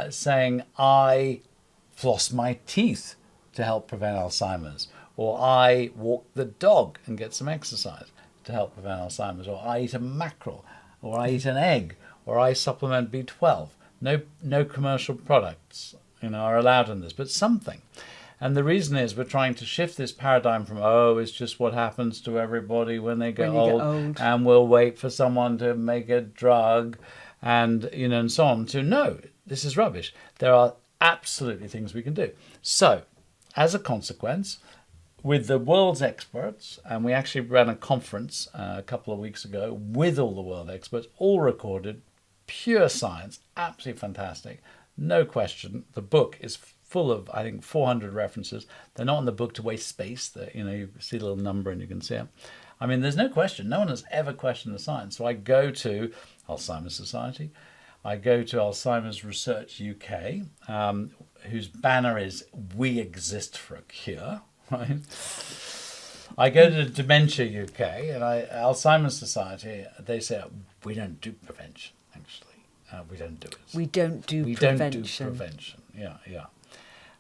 saying, I floss my teeth to help prevent Alzheimer's, or I walk the dog and get some exercise to help prevent Alzheimer's, or I eat a mackerel, or I eat an egg, or I supplement B12. No commercial products, are allowed in this, but something. And the reason is we're trying to shift this paradigm from, it's just what happens to everybody when they get old, and we'll wait for someone to make a drug, and and so on, to no, this is rubbish. There are absolutely things we can do. So, as a consequence, with the world's experts, and we actually ran a conference a couple of weeks ago with all the world experts, all recorded, pure science, absolutely fantastic, no question. The book is full of, I think, 400 references. They're not in the book to waste space. You see the little number and you can see it. I mean, there's no question. No one has ever questioned the science. So I go to Alzheimer's Society. I go to Alzheimer's Research UK, whose banner is "We exist for a cure." Right? I go to Dementia UK and Alzheimer's Society. They say we don't do prevention. Actually, we don't do it. We don't do prevention. Yeah.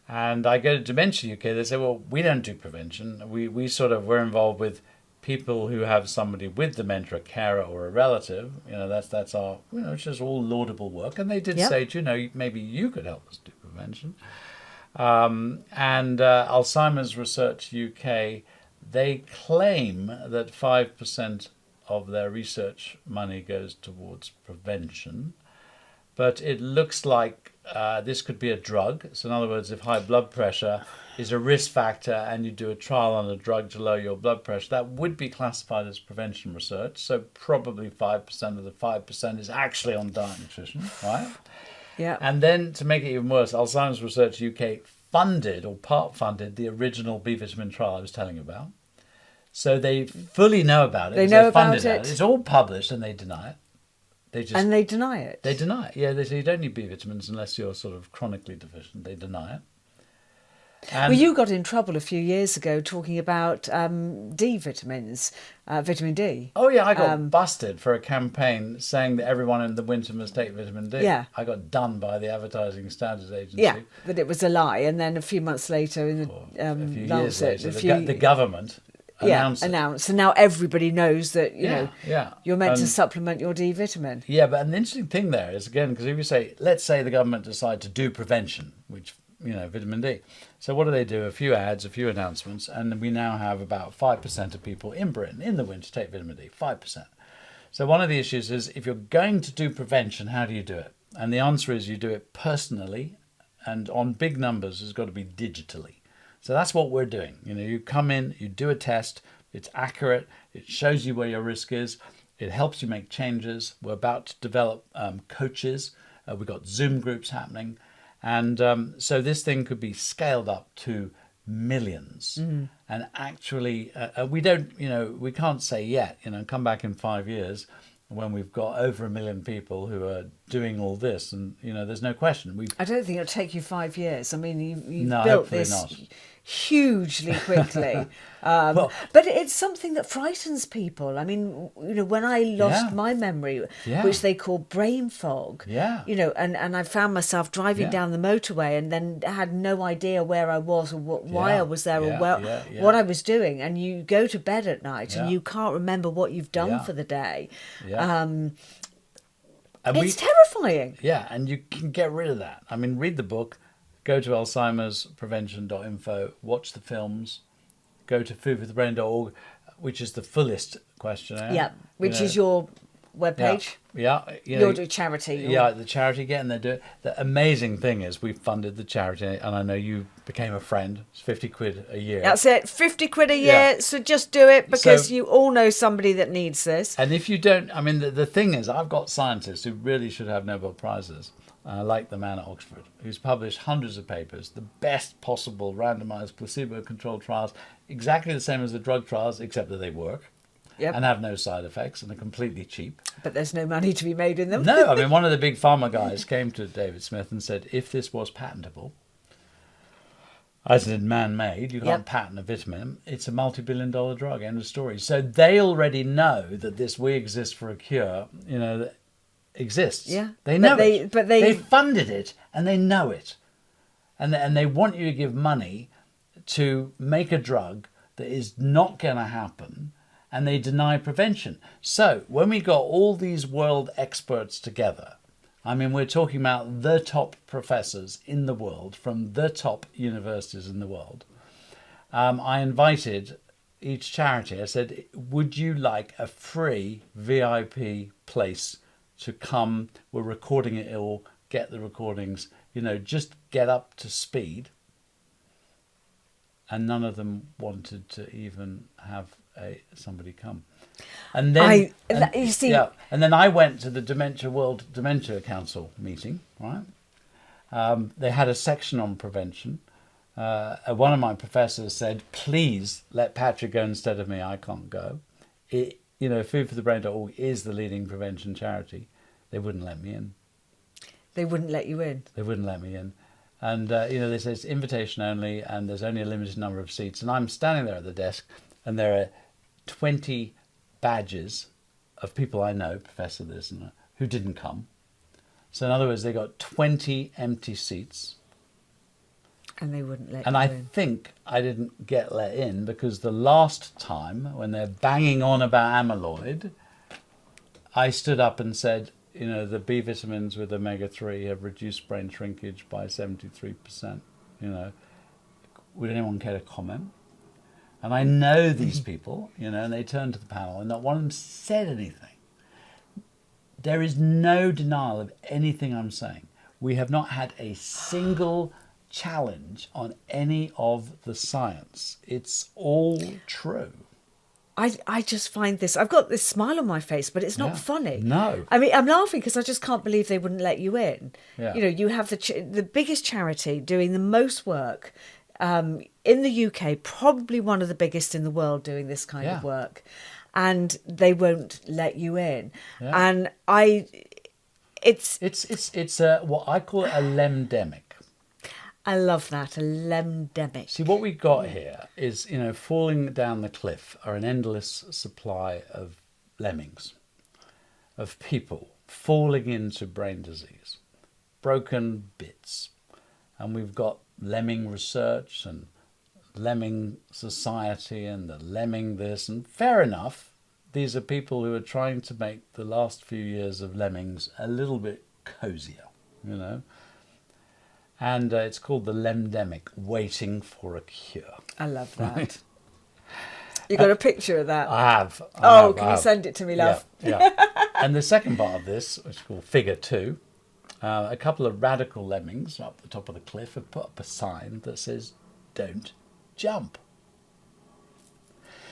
And I go to Dementia UK. They say, well, we don't do prevention. We're involved with people who have somebody with dementia, a carer or a relative. That's our, which is all laudable work. And they did say, maybe you could help us do prevention. And Alzheimer's Research UK, they claim that 5% of their research money goes towards prevention. But it looks like this could be a drug. So in other words, if high blood pressure is a risk factor and you do a trial on a drug to lower your blood pressure, that would be classified as prevention research. So probably 5% of the 5% is actually on diet and nutrition, right? Yeah. And then to make it even worse, Alzheimer's Research UK funded or part funded the original B vitamin trial I was telling you about. So they fully know about it. They know about it. It's all published and they deny it. They deny it. They deny it. Yeah, they say you don't need B vitamins unless you're sort of chronically deficient. They deny it. Well, you got in trouble a few years ago talking about D vitamins, vitamin D. Oh, yeah, I got busted for a campaign saying that everyone in the winter must take vitamin D. Yeah. I got done by the Advertising Standards Agency. Yeah, that it was a lie. And then a few months later in the a few Lancet, years later, the government announced it. And now everybody knows that, you're meant to And supplement your D vitamin. Yeah, but an interesting thing there is, again, because if you say, let's say the government decide to do prevention, which, vitamin D. So what do? A few ads, a few announcements, and we now have about 5% of people in Britain in the winter take vitamin D, 5%. So one of the issues is, if you're going to do prevention, how do you do it? And the answer is you do it personally, and on big numbers, it's got to be digitally. So that's what we're doing. You come in, you do a test, it's accurate, it shows you where your risk is, it helps you make changes. We're about to develop coaches. We've got Zoom groups happening. And so this thing could be scaled up to millions. Mm. And actually, we can't say yet, come back in 5 years when we've got over 1 million people who are doing all this. And, there's no question. I don't think it'll take you 5 years. I mean, you've no, built this not. Hugely quickly. But it's something that frightens people. I mean, when I lost my memory, which they call brain fog, and I found myself driving down the motorway and then had no idea where I was or why I was there or what I was doing. And you go to bed at night and you can't remember what you've done for the day. It's terrifying. Yeah, and you can get rid of that. I mean, read the book. Go to alzheimersprevention.info, watch the films, go to foodforthebrain.org, which is the fullest questionnaire. Yeah, which is your webpage. Yeah, You're doing charity. Yeah, the charity again. They do it. The amazing thing is we funded the charity, and I know you became a friend. It's 50 quid a year. That's it, 50 quid a year. Yeah. So just do it because So- you all know somebody that needs this. And if you don't, I mean, the thing is, I've got scientists who really should have Nobel Prizes, like the man at Oxford, who's published hundreds of papers, the best possible randomized placebo-controlled trials, exactly the same as the drug trials, except that they work. Yep. And have no side effects and are completely cheap. But there's no money to be made in them. No, I mean, one of the big pharma guys came to David Smith and said, if this was patentable, I said, man-made, you can't patent a vitamin. It's a multi-billion-dollar drug, end of story. So they already know that this "we exist for a cure," that exists. Yeah. They know it. But they funded it, and they know it. And they want you to give money to make a drug that is not going to happen, and they deny prevention. So when we got all these world experts together, I mean, we're talking about the top professors in the world from the top universities in the world. I invited each charity. I said, would you like a free VIP place to come? We're recording it all, get the recordings, just get up to speed. And none of them wanted to even have somebody come. And then and then I went to the World Dementia Council meeting, right? They had a section on prevention. One of my professors said, please let Patrick go instead of me, I can't go. Foodforthebrain.org is the leading prevention charity. They wouldn't let me in. They wouldn't let you in? They wouldn't let me in. And, they say it's invitation only and there's only a limited number of seats. And I'm standing there at the desk and there are 20 badges of people I know, Professor this and that, who didn't come. So in other words, they got 20 empty seats. And they wouldn't let you in. And I think I didn't get let in because the last time when they're banging on about amyloid, I stood up and said, the B vitamins with omega-3 have reduced brain shrinkage by 73%. Would anyone care to comment? And I know these people, and they turned to the panel and not one of them said anything. There is no denial of anything I'm saying. We have not had a single challenge on any of the science. It's all true. I just find this, I've got this smile on my face, but it's not funny. No. I mean, I'm laughing because I just can't believe they wouldn't let you in. Yeah. You have the biggest charity doing the most work in the UK, probably one of the biggest in the world doing this kind of work. And they won't let you in. Yeah. And it's what I call a lemdemic. I love that, a lemdemic. See, what we got here is, falling down the cliff are an endless supply of lemmings, of people falling into brain disease, broken bits. And we've got lemming research and lemming society and the lemming this. And fair enough, these are people who are trying to make the last few years of lemmings a little bit cozier, And it's called the lemdemic, waiting for a cure. I love that. Right? You got a picture of that? I have. Can you send it to me, love? Yeah. And the second part of this, which is called Figure 2, a couple of radical lemmings up the top of the cliff have put up a sign that says, "Don't jump."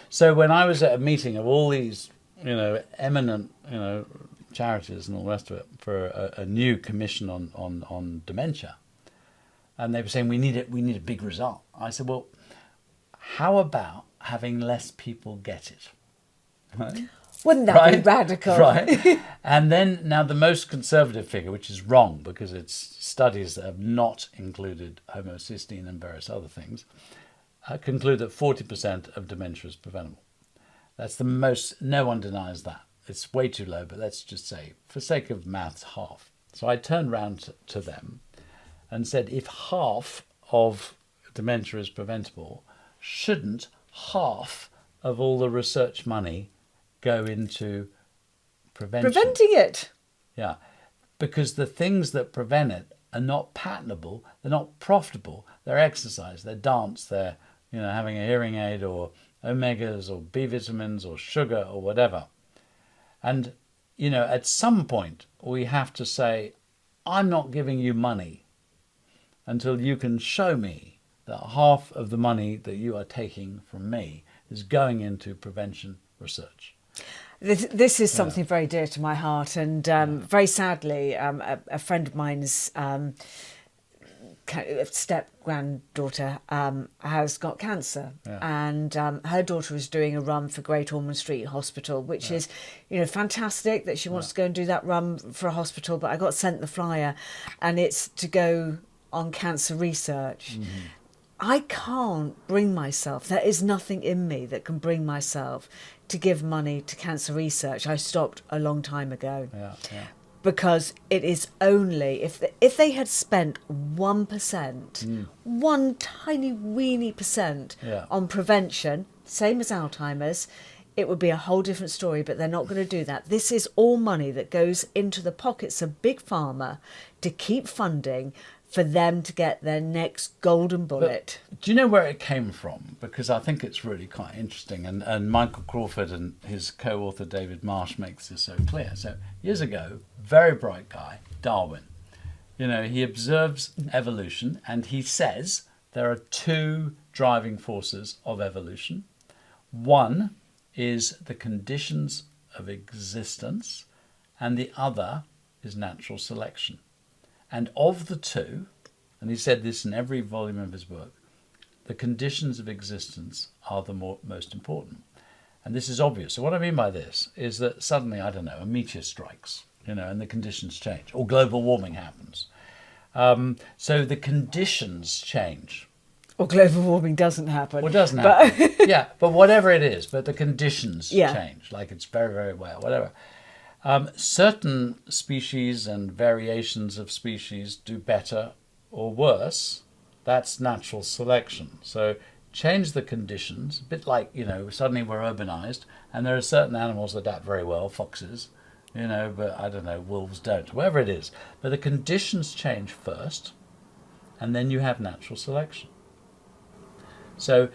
So when I was at a meeting of all these, eminent, charities and all the rest of it for a new commission on dementia, and they were saying we need a big result. I said, well, how about having less people get it? Right? Wouldn't that be radical? Right. And then now the most conservative figure, which is wrong because it's studies that have not included homocysteine and various other things, conclude that 40% of dementia is preventable. That's the most, no one denies that. It's way too low, but let's just say, for sake of maths, half. So I turned around to them and said, if half of dementia is preventable, shouldn't half of all the research money go into prevention? Preventing it. Yeah, because the things that prevent it are not patentable, they're not profitable, they're exercise, they're dance, they're having a hearing aid or omegas or B vitamins or sugar or whatever. And, you know, at some point we have to say, I'm not giving you money until you can show me that half of the money that you are taking from me is going into prevention research. This is something very dear to my heart, and very sadly, a friend of mine's step-granddaughter has got cancer, and her daughter is doing a run for Great Ormond Street Hospital, which is, you know, fantastic that she wants to go and do that run for a hospital. But I got sent the flyer, and it's to go on cancer research. I can't bring myself, there is nothing in me that can bring myself to give money to cancer research. I stopped a long time ago. Because it is only, if they had spent 1%, one tiny weeny percent on prevention, same as Alzheimer's, it would be a whole different story, but they're not going to do that. This is all money that goes into the pockets of Big Pharma to keep funding for them to get their next golden bullet. But do you know where it came from? Because I think it's really quite interesting. And Michael Crawford and his co-author David Marsh makes this so clear. So years ago, very bright guy, Darwin. You know, he observes evolution and he says there are two driving forces of evolution. One is the conditions of existence and the other is natural selection. And of the two, and he said this in every volume of his work, the conditions of existence are the most important. And this is obvious. So what I mean by this is that suddenly, I don't know, a meteor strikes, you know, and the conditions change, or global warming happens. So the conditions change. Or global warming doesn't happen. Well, it doesn't happen. Yeah, but whatever it is, but the conditions change, like it's very, very well, whatever. Certain species and variations of species do better or worse. That's natural selection. So change the conditions, a bit like, you know, suddenly we're urbanized and there are certain animals that adapt very well, foxes, you know, but I don't know, wolves don't, whatever it is. But the conditions change first and then you have natural selection. So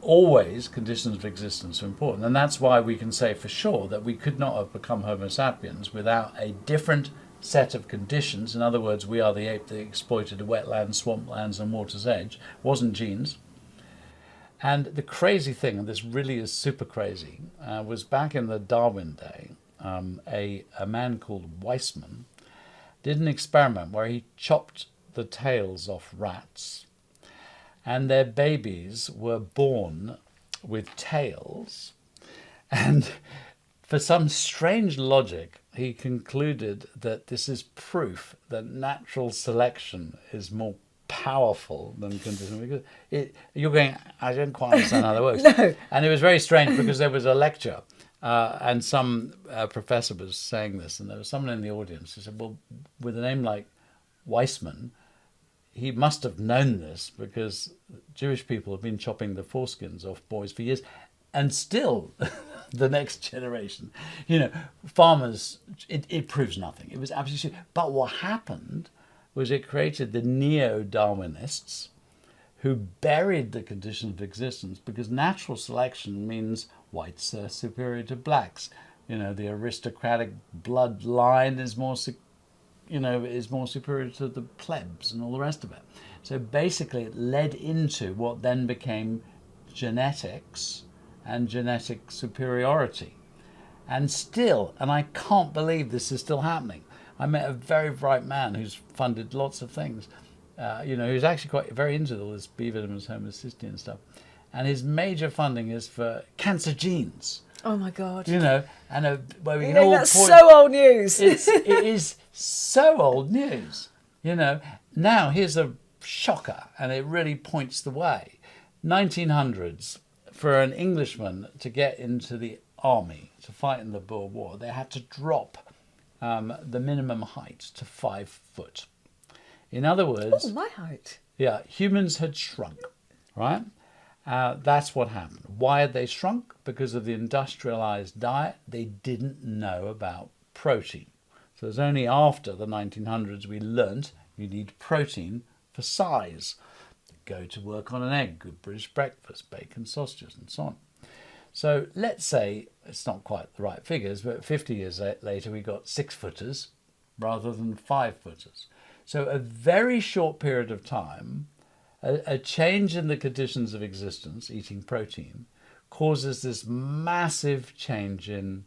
always conditions of existence are important. And that's why we can say for sure that we could not have become Homo sapiens without a different set of conditions. In other words, we are the ape that exploited wetlands, swamplands and water's edge. It wasn't genes. And the crazy thing, and this really is super crazy, was back in the Darwin day, a man called Weismann did an experiment where he chopped the tails off rats and their babies were born with tails. And for some strange logic, he concluded that this is proof that natural selection is more powerful than condition. You're going, I don't quite understand how that works. No. And it was very strange because there was a lecture and some professor was saying this, and there was someone in the audience who said, well, with a name like Weismann, he must have known this because Jewish people have been chopping the foreskins off boys for years, and still the next generation, you know, farmers, it proves nothing. It was absolutely, but what happened was it created the neo-Darwinists who buried the condition of existence because natural selection means whites are superior to blacks. You know, the aristocratic bloodline is more superior to the plebs and all the rest of it. So basically it led into what then became genetics and genetic superiority. And still, and I can't believe this is still happening. I met a very bright man who's funded lots of things, who's actually quite very into all this B vitamins, homocysteine and stuff. And his major funding is for cancer genes. Oh my God! You know, and where we can all that's so old news. It is so old news. You know, now here's a shocker, and it really points the way. 1900s, for an Englishman to get into the army to fight in the Boer War, they had to drop the minimum height to 5 foot. In other words, my height. Yeah, humans had shrunk, right? That's what happened. Why had they shrunk? Because of the industrialized diet. They didn't know about protein. So it was only after the 1900s we learnt you need protein for size. go to work on an egg, good British breakfast, bacon, sausages, and so on. So let's say, it's not quite the right figures, but 50 years later we got 6-footers rather than 5-footers. So a very short period of time, a change in the conditions of existence, eating protein, causes this massive change in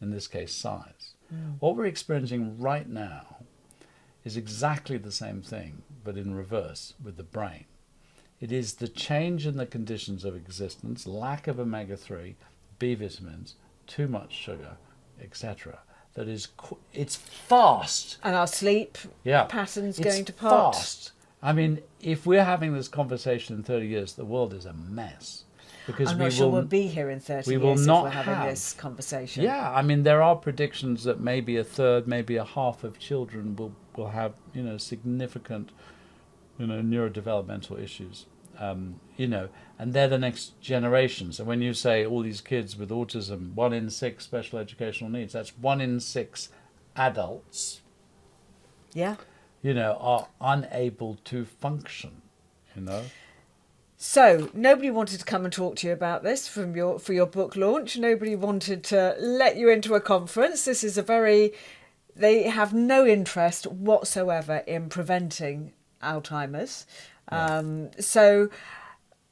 this case, size. What we're experiencing right now is exactly the same thing, but in reverse with the brain. It is the change in the conditions of existence, lack of omega-3, B vitamins, too much sugar, etc. That is, it's fast. And our sleep patterns it's going to pot. Fast. I mean, if we're having this conversation in 30 years, the world is a mess. Because I'm not sure we'll be here in 30 we years will if not we're having have, this conversation. Yeah, I mean, there are predictions that maybe a third, maybe a half of children will have, significant, neurodevelopmental issues. And they're the next generation. So when you say all these kids with autism, 1 in 6 special educational needs, that's 1 in 6 adults, are unable to function, So nobody wanted to come and talk to you about this for your book launch. Nobody wanted to let you into a conference. This is they have no interest whatsoever in preventing Alzheimer's. So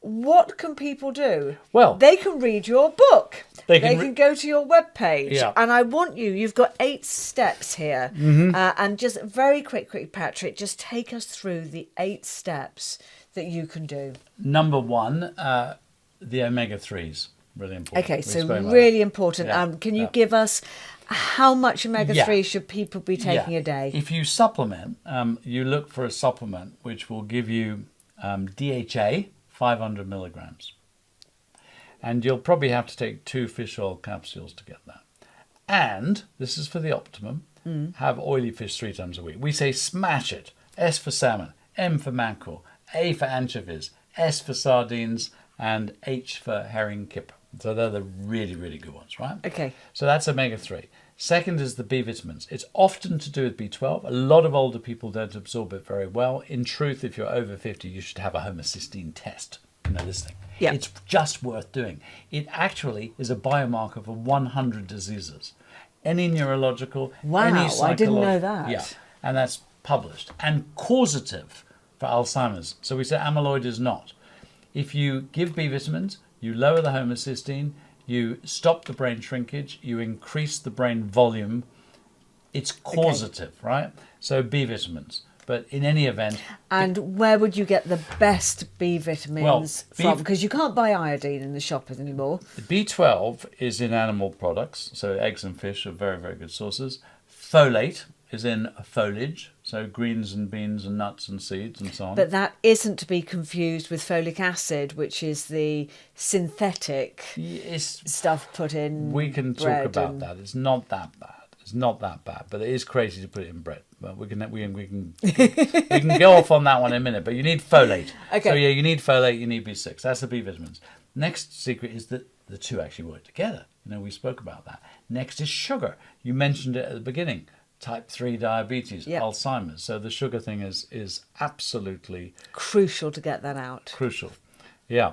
what can people do? Well, they can read your book. They can go to your webpage. Yeah. And I want you've got 8 steps here. And just very quickly, Patrick, just take us through the 8 steps that you can do. Number 1, the omega-3s, really important. Okay, so really important. Yeah. Can you give us how much omega-3 should people be taking a day? If you supplement, you look for a supplement which will give you DHA, 500 milligrams. And you'll probably have to take 2 fish oil capsules to get that. And, this is for the optimum, have oily fish 3 times a week. We say smash it. S for salmon, M for mackerel, A for anchovies, S for sardines, and H for herring kipper. So they're the really, really good ones, right? Okay. So that's omega-3. Second is the B vitamins. It's often to do with B12. A lot of older people don't absorb it very well. In truth, if you're over 50, you should have a homocysteine test. This thing. Yeah. It's just worth doing. It actually is a biomarker for 100 diseases. Any neurological, any psychological. I didn't know that. Yeah, and that's published. And causative for Alzheimer's. So we say amyloid is not. If you give B vitamins, you lower the homocysteine, you stop the brain shrinkage, you increase the brain volume, it's causative, right? So B vitamins. But in any event... And where would you get the best B vitamins from? Because you can't buy iodine in the shop anymore. The B12 is in animal products, so eggs and fish are very, very good sources. Folate is in foliage, so greens and beans and nuts and seeds and so on. But that isn't to be confused with folic acid, which is the synthetic stuff put in We can talk about that. It's not that bad. It's not that bad, but it is crazy to put it in bread. But we can go off on that one in a minute. But you need folate. Okay. So you need folate. You need B6. That's the B vitamins. Next secret is that the two actually work together. We spoke about that. Next is sugar. You mentioned it at the beginning. Type 3 diabetes, Alzheimer's. So the sugar thing is absolutely crucial to get that out. Crucial, yeah.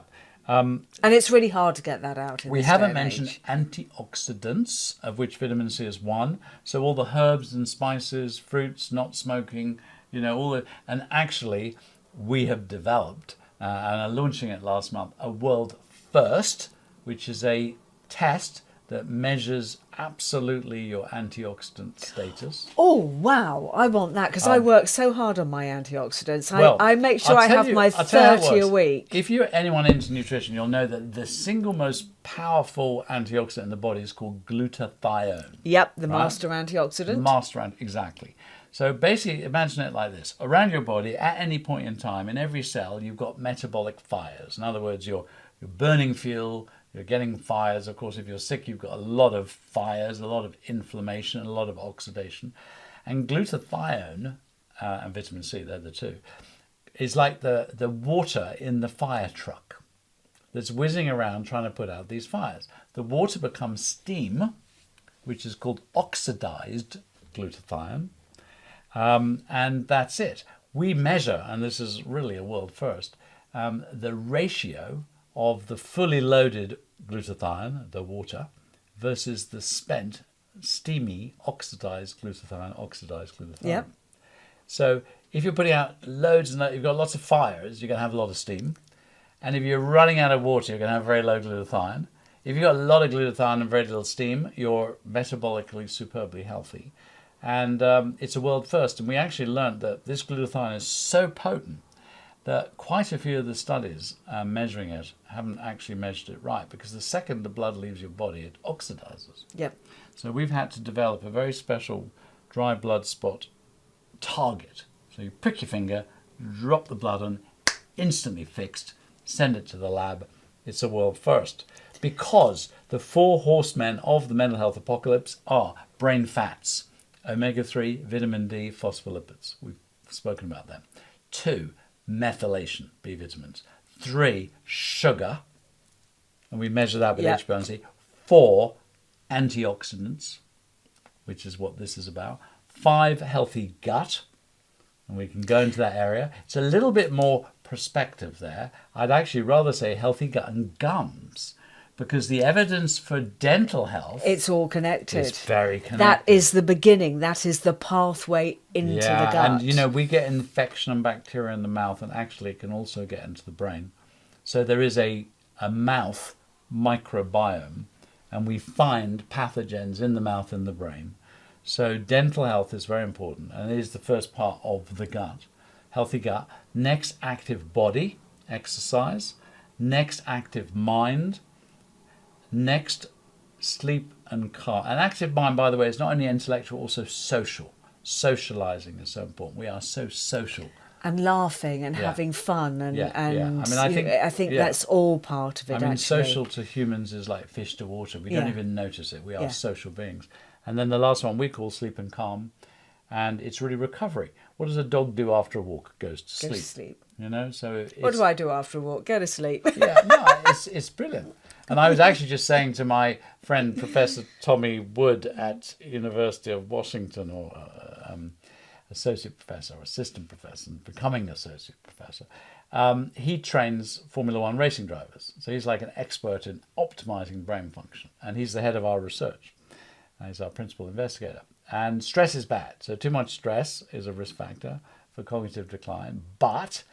And it's really hard to get that out. We haven't mentioned antioxidants, of which vitamin C is one. So all the herbs and spices, fruits, not smoking, and actually we have developed and are launching it last month, a world first, which is a test that measures absolutely your antioxidant status. Oh, wow. I want that because I work so hard on my antioxidants. I make sure I have my 30 a week. If you're anyone into nutrition, you'll know that the single most powerful antioxidant in the body is called glutathione. Yep, the master antioxidant. Exactly. So basically, imagine it like this. Around your body, at any point in time, in every cell, you've got metabolic fires. In other words, you're burning fuel, you're getting fires. Of course, if you're sick, you've got a lot of fires, a lot of inflammation, a lot of oxidation. And glutathione and vitamin C, they're the two, is like the water in the fire truck that's whizzing around trying to put out these fires. The water becomes steam, which is called oxidized glutathione, and that's it. We measure, and this is really a world first, the ratio of the fully loaded glutathione, the water, versus the spent, steamy, oxidized glutathione. Yep. So if you're putting out loads and you've got lots of fires, you're going to have a lot of steam. And if you're running out of water, you're going to have very low glutathione. If you've got a lot of glutathione and very little steam, you're metabolically superbly healthy. And it's a world first. And we actually learned that this glutathione is so potent that quite a few of the studies measuring it haven't actually measured it right, because the second the blood leaves your body, it oxidizes. Yep. So we've had to develop a very special dry blood spot target. So you prick your finger, drop the blood on, instantly fixed, send it to the lab. It's a world first, because the 4 horsemen of the mental health apocalypse are brain fats, omega-3, vitamin D, phospholipids. We've spoken about them. 2, methylation, B vitamins. 3, sugar, and we measure that with HbA1c. 4, antioxidants, which is what this is about. 5, healthy gut, and we can go into that area. It's a little bit more perspective there. I'd actually rather say healthy gut and gums, because the evidence for dental health, it's all connected. It's very connected. That is the beginning. That is the pathway into the gut. And we get infection and bacteria in the mouth, and actually it can also get into the brain. So there is a mouth microbiome, and we find pathogens in the mouth and the brain. So dental health is very important, and it is the first part of the gut. Healthy gut. Next, active body, exercise. Next, active mind. Next, sleep and calm. An active mind, by the way, is not only intellectual, also social. Socializing is so important. We are so social. And laughing and having fun and I think that's all part of it. Actually, social to humans is like fish to water. We don't even notice it. We are social beings. And then the last one we call sleep and calm, and it's really recovery. What does a dog do after a walk? Goes to sleep. Go to sleep. So what do I do after a walk? Go to sleep. It's brilliant. And I was actually just saying to my friend Professor Tommy Wood at University of Washington, or associate professor or assistant professor, and becoming associate professor, he trains Formula One racing drivers. So he's like an expert in optimizing brain function, and he's the head of our research. He's our principal investigator. And stress is bad. So too much stress is a risk factor for cognitive decline, but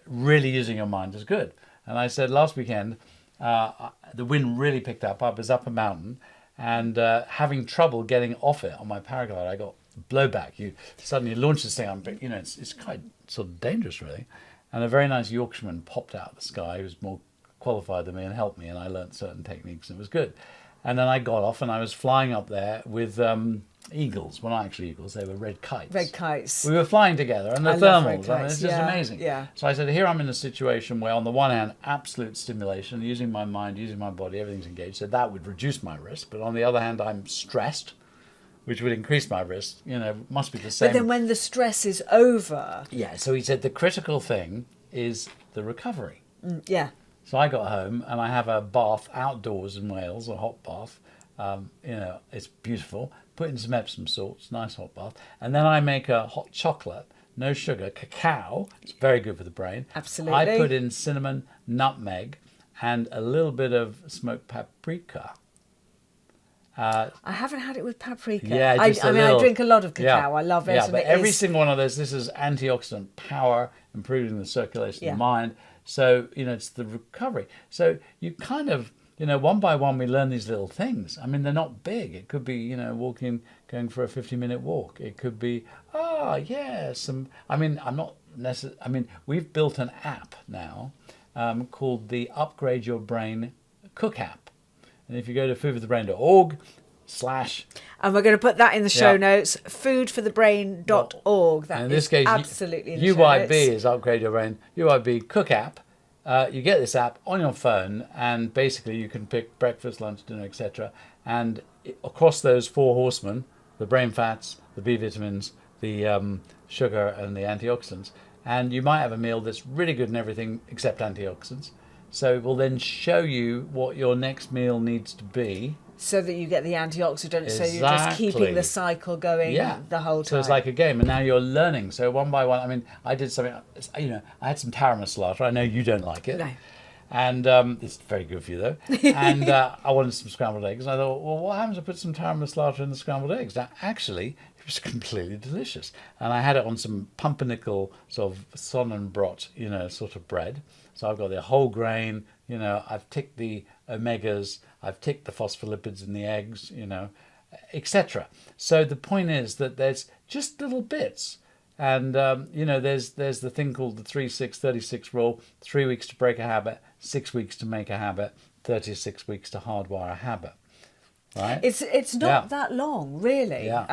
really using your mind is good. And I said last weekend, the wind really picked up. I was up a mountain, and having trouble getting off it on my paraglider, I got blowback. You suddenly launch this thing, it's quite sort of dangerous, really. And a very nice Yorkshireman popped out of the sky. He was more qualified than me and helped me, and I learnt certain techniques, and it was good. And then I got off, and I was flying up there with eagles. Well, not actually eagles, they were red kites. Red kites. We were flying together, and the thermals, it's just amazing. Yeah. So I said, here I'm in a situation where, on the one hand, absolute stimulation, using my mind, using my body, everything's engaged, so that would reduce my risk. But on the other hand, I'm stressed, which would increase my risk. Must be the same. But then when the stress is over... Yeah, so he said the critical thing is the recovery. Yeah. So I got home, and I have a bath outdoors in Wales, a hot bath. It's beautiful. Put in some Epsom salts, nice hot bath. And then I make a hot chocolate, no sugar, cacao. It's very good for the brain. Absolutely. I put in cinnamon, nutmeg, and a little bit of smoked paprika. I haven't had it with paprika. Yeah, I drink a lot of cacao. Yeah, I love it. Yeah, but every single one of those, this is antioxidant power, improving the circulation of the mind. So, it's the recovery. So you kind of, one by one we learn these little things. I mean, they're not big. It could be, going for a 50-minute walk. It could be, we've built an app now called the Upgrade Your Brain Cook app. And if you go to foodforthebrain.org/ and we're going to put that in the show notes, foodforthebrain.org. That in this case, absolutely in the UYB show notes. is Upgrade Your Brain. UYB Cook app. You get this app on your phone, and basically you can pick breakfast, lunch, dinner, etc. And across those 4 horsemen, the brain fats, the B vitamins, the sugar, and the antioxidants, and you might have a meal that's really good in everything except antioxidants. So it will then show you what your next meal needs to be. So that you get the antioxidants, so you're just Exactly. keeping the cycle going the whole time. So it's like a game, and now you're learning. So one by one, I mean, I did something, I had some taramasalata. I know you don't like it. No. And it's very good for you, though. And I wanted some scrambled eggs. And I thought, well, what happens if I put some taramasalata in the scrambled eggs? Now, actually, it was completely delicious. And I had it on some pumpernickel sort of sonnenbrot, sort of bread. So I've got the whole grain, I've ticked the omegas, I've ticked the phospholipids in the eggs, etc. So the point is that there's just little bits. And, there's the thing called the 3-6-36 rule, 3 weeks to break a habit, 6 weeks to make a habit, 36 weeks to hardwire a habit. Right? It's not that long, really. Yeah.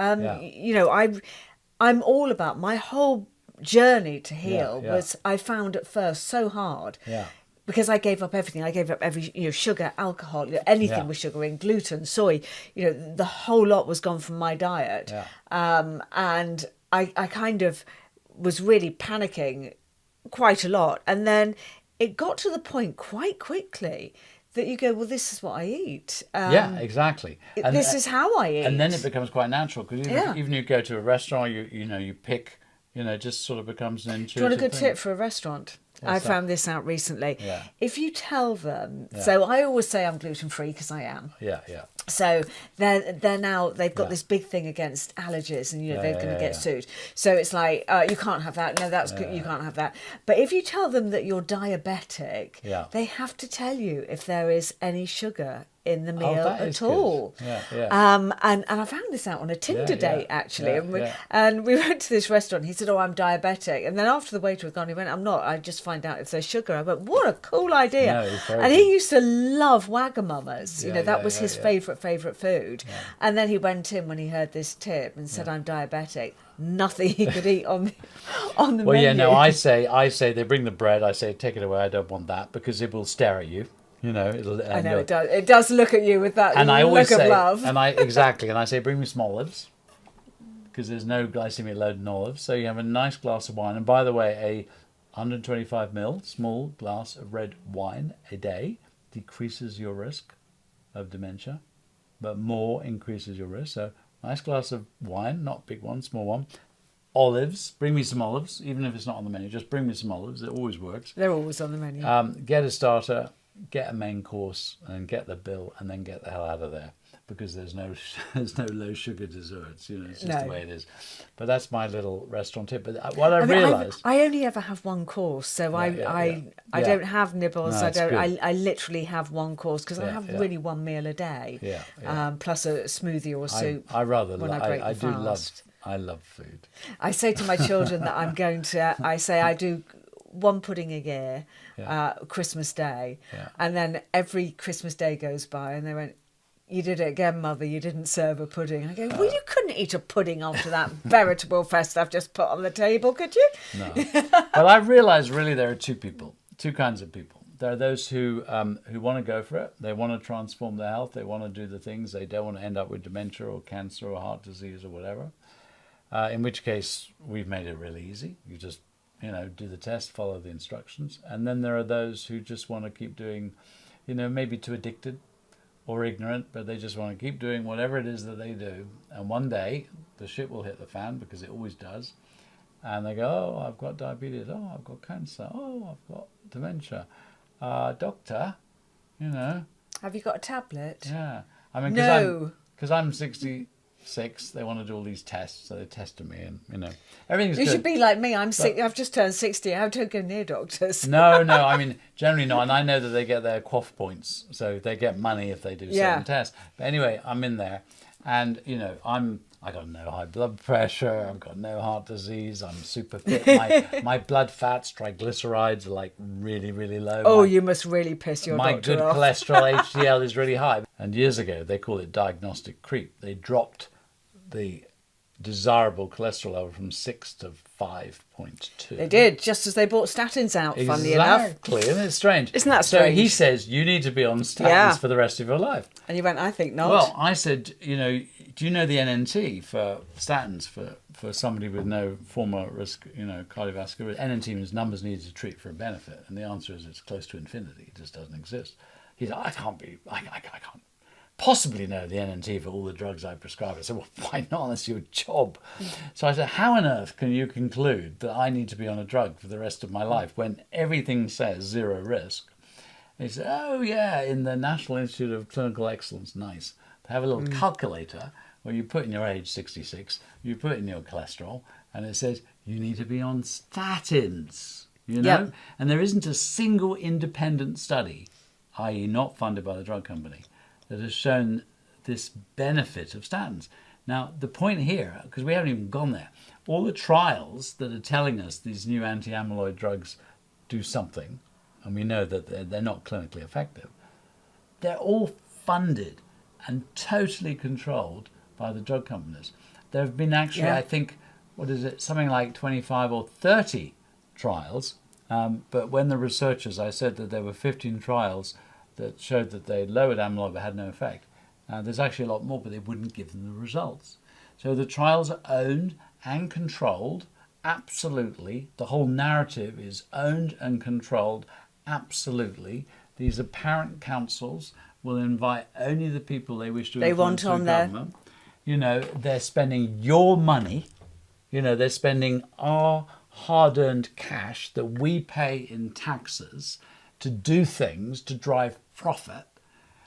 I'm all about my whole journey to heal was I found at first so hard. Yeah. Because I gave up everything. I gave up every, sugar, alcohol, anything with sugar in, gluten, soy. The whole lot was gone from my diet. Yeah. And I kind of was really panicking quite a lot. And then it got to the point quite quickly that you go, well, this is what I eat. Exactly. And this is how I eat. And then it becomes quite natural, because even you go to a restaurant, you pick, just sort of becomes an intuitive Do you want a good thing. tip for a restaurant? I found this out recently. Yeah. If you tell them, so I always say I'm gluten-free because I am. Yeah. So they're now, they've got this big thing against allergies, and they're going to get sued. So it's like, you can't have that. No, that's good. You can't have that. But if you tell them that you're diabetic, they have to tell you if there is any sugar in the meal at all. And I found this out on a Tinder date, actually. And we went to this restaurant. He said, I'm diabetic. And then after the waiter was gone, he went, I'm not. I just find out if there's sugar. I went, what a cool idea. And he used to love Wagamamas. That was his favourite food. And then he went in when he heard this tip and said, I'm diabetic. Nothing he could eat on the menu. I say they bring the bread. I say, take it away. I don't want that, because it will stare at you. I know it does. It does look at you with that look of love. And I say, bring me some olives, because there's no glycemic load in olives. So you have a nice glass of wine. And by the way, a 125 ml small glass of red wine a day decreases your risk of dementia, but more increases your risk. So nice glass of wine, not big one, small one. Olives, bring me some olives, even if it's not on the menu. Just bring me some olives. It always works. They're always on the menu. Get a starter, get a main course, and get the bill, and then get the hell out of there, because there's no low sugar desserts. It's just the way it is. But that's my little restaurant tip. But what I realised, I only ever have one course, so I don't have nibbles. No, I literally have one course, because I have really one meal a day. Plus a smoothie or soup. I love food. I say to my children that I do one pudding a year, Christmas Day, and then every Christmas Day goes by and they went, you did it again, Mother, you didn't serve a pudding. I go, well, you couldn't eat a pudding after that veritable fest I've just put on the table, could you? No. Well, I've realised really there are two kinds of people. There are those who want to go for it. They want to transform their health. They want to do the things. They don't want to end up with dementia or cancer or heart disease or whatever. In which case, we've made it really easy. You just do the test, follow the instructions. And then there are those who just want to keep doing, maybe too addicted or ignorant, but they just want to keep doing whatever it is that they do. And one day the shit will hit the fan, because it always does. And they go, oh, I've got diabetes. Oh, I've got cancer. Oh, I've got dementia. Doctor, Have you got a tablet? Yeah. I mean, because I'm 66, they want to do all these tests, so they tested me, and everything's you good. should be like me. I've just turned 60. I don't go near doctors. No, I mean, generally not, and I know that they get their quaff points, so they get money if they do certain tests. But anyway, I'm in there, and I got no high blood pressure, I've got no heart disease, I'm super fit. My blood fats, triglycerides are like really, really low. Oh, you must really piss your doctor off. My good cholesterol, HDL, is really high. And years ago, they call it diagnostic creep. They dropped the desirable cholesterol level from 6 to 5.2. They did, just as they brought statins out, funnily enough. Exactly, isn't it strange? Isn't that strange? So he says, you need to be on statins Yeah. for the rest of your life. And you went, I think not. Well, I said, do you know the NNT for statins for somebody with no former risk, cardiovascular risk? NNT means numbers needed to treat for a benefit. And the answer is it's close to infinity. It just doesn't exist. He said, I can't possibly know the NNT for all the drugs I prescribe. I said, well, why not? That's your job. So I said, how on earth can you conclude that I need to be on a drug for the rest of my life when everything says zero risk? And he said, oh, yeah, in the National Institute of Clinical Excellence, nice. They have a little calculator where you put in your age, 66, you put in your cholesterol, and it says you need to be on statins, Yep. And there isn't a single independent study, i.e. not funded by the drug company, that has shown this benefit of statins. Now, the point here, because we haven't even gone there, all the trials that are telling us these new anti-amyloid drugs do something, and we know that they're not clinically effective, they're all funded and totally controlled by the drug companies. There have been actually, I think, something like 25 or 30 trials, but when the researchers, I said that there were 15 trials that showed that they lowered amyloid but had no effect. There's actually a lot more, but they wouldn't give them the results. So the trials are owned and controlled, absolutely. The whole narrative is owned and controlled, absolutely. These apparent councils will invite only the people they wish to influence want on through government. They're spending your money. They're spending our hard-earned cash that we pay in taxes to do things to drive profit.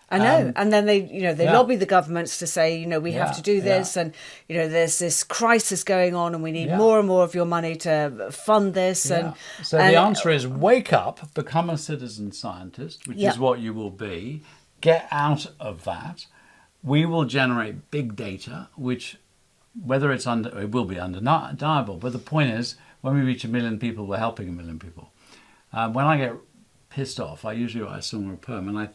I know. And then they lobby the governments to say, we have to do this. And, there's this crisis going on and we need more and more of your money to fund this. Yeah. So the answer is wake up, become a citizen scientist, which is what you will be. Get out of that. We will generate big data, which whether it will be undeniable. But the point is, when we reach 1 million people, we're helping 1 million people. When I get pissed off, I usually write a song or a poem, and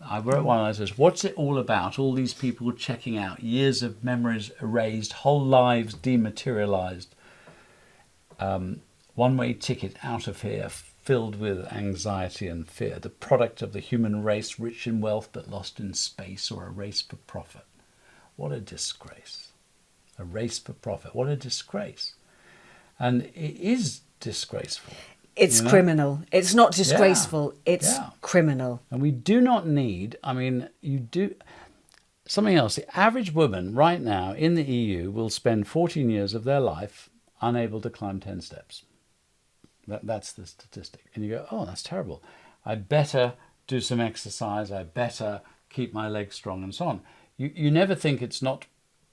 I wrote one that says, what's it all about? All these people checking out, years of memories erased, whole lives dematerialized, one-way ticket out of here, filled with anxiety and fear, the product of the human race, rich in wealth but lost in space, or a race for profit. What a disgrace. A race for profit. What a disgrace. And it is disgraceful. It's criminal. It's not disgraceful. It's criminal. And we do not need, something else. The average woman right now in the EU will spend 14 years of their life unable to climb 10 steps. That's the statistic. And you go, oh, that's terrible. I better do some exercise. I better keep my legs strong and so on. You never think it's not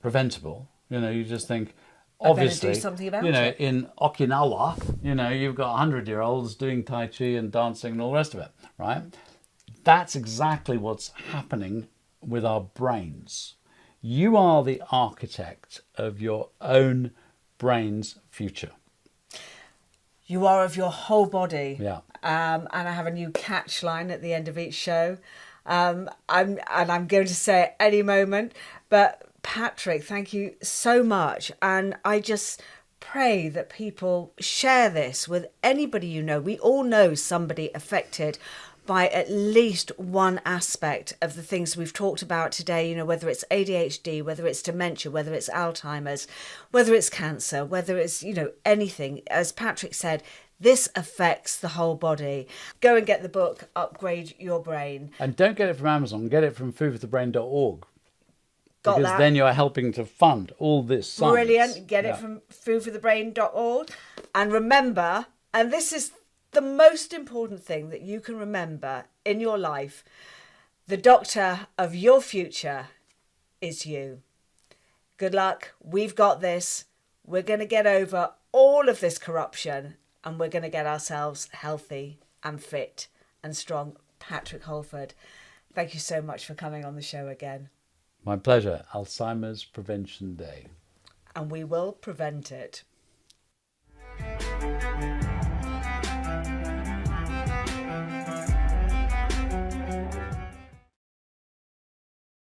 preventable. You just think, obviously, do something about it. In Okinawa, you've got 100-year-olds doing Tai Chi and dancing and all the rest of it, right? That's exactly what's happening with our brains. You are the architect of your own brain's future. You are of your whole body. Yeah. And I have a new catch line at the end of each show. I'm going to say it any moment, but Patrick, thank you so much. And I just pray that people share this with anybody you know. We all know somebody affected by at least one aspect of the things we've talked about today, whether it's ADHD, whether it's dementia, whether it's Alzheimer's, whether it's cancer, whether it's, anything. As Patrick said, this affects the whole body. Go and get the book, Upgrade Your Brain. And don't get it from Amazon, get it from foodforthebrain.org. Got because that. Then you're helping to fund all this science. Brilliant. Get it from foodforthebrain.org. And remember, and this is the most important thing that you can remember in your life, the doctor of your future is you. Good luck. We've got this. We're going to get over all of this corruption and we're going to get ourselves healthy and fit and strong. Patrick Holford, thank you so much for coming on the show again. My pleasure. Alzheimer's Prevention Day. And we will prevent it.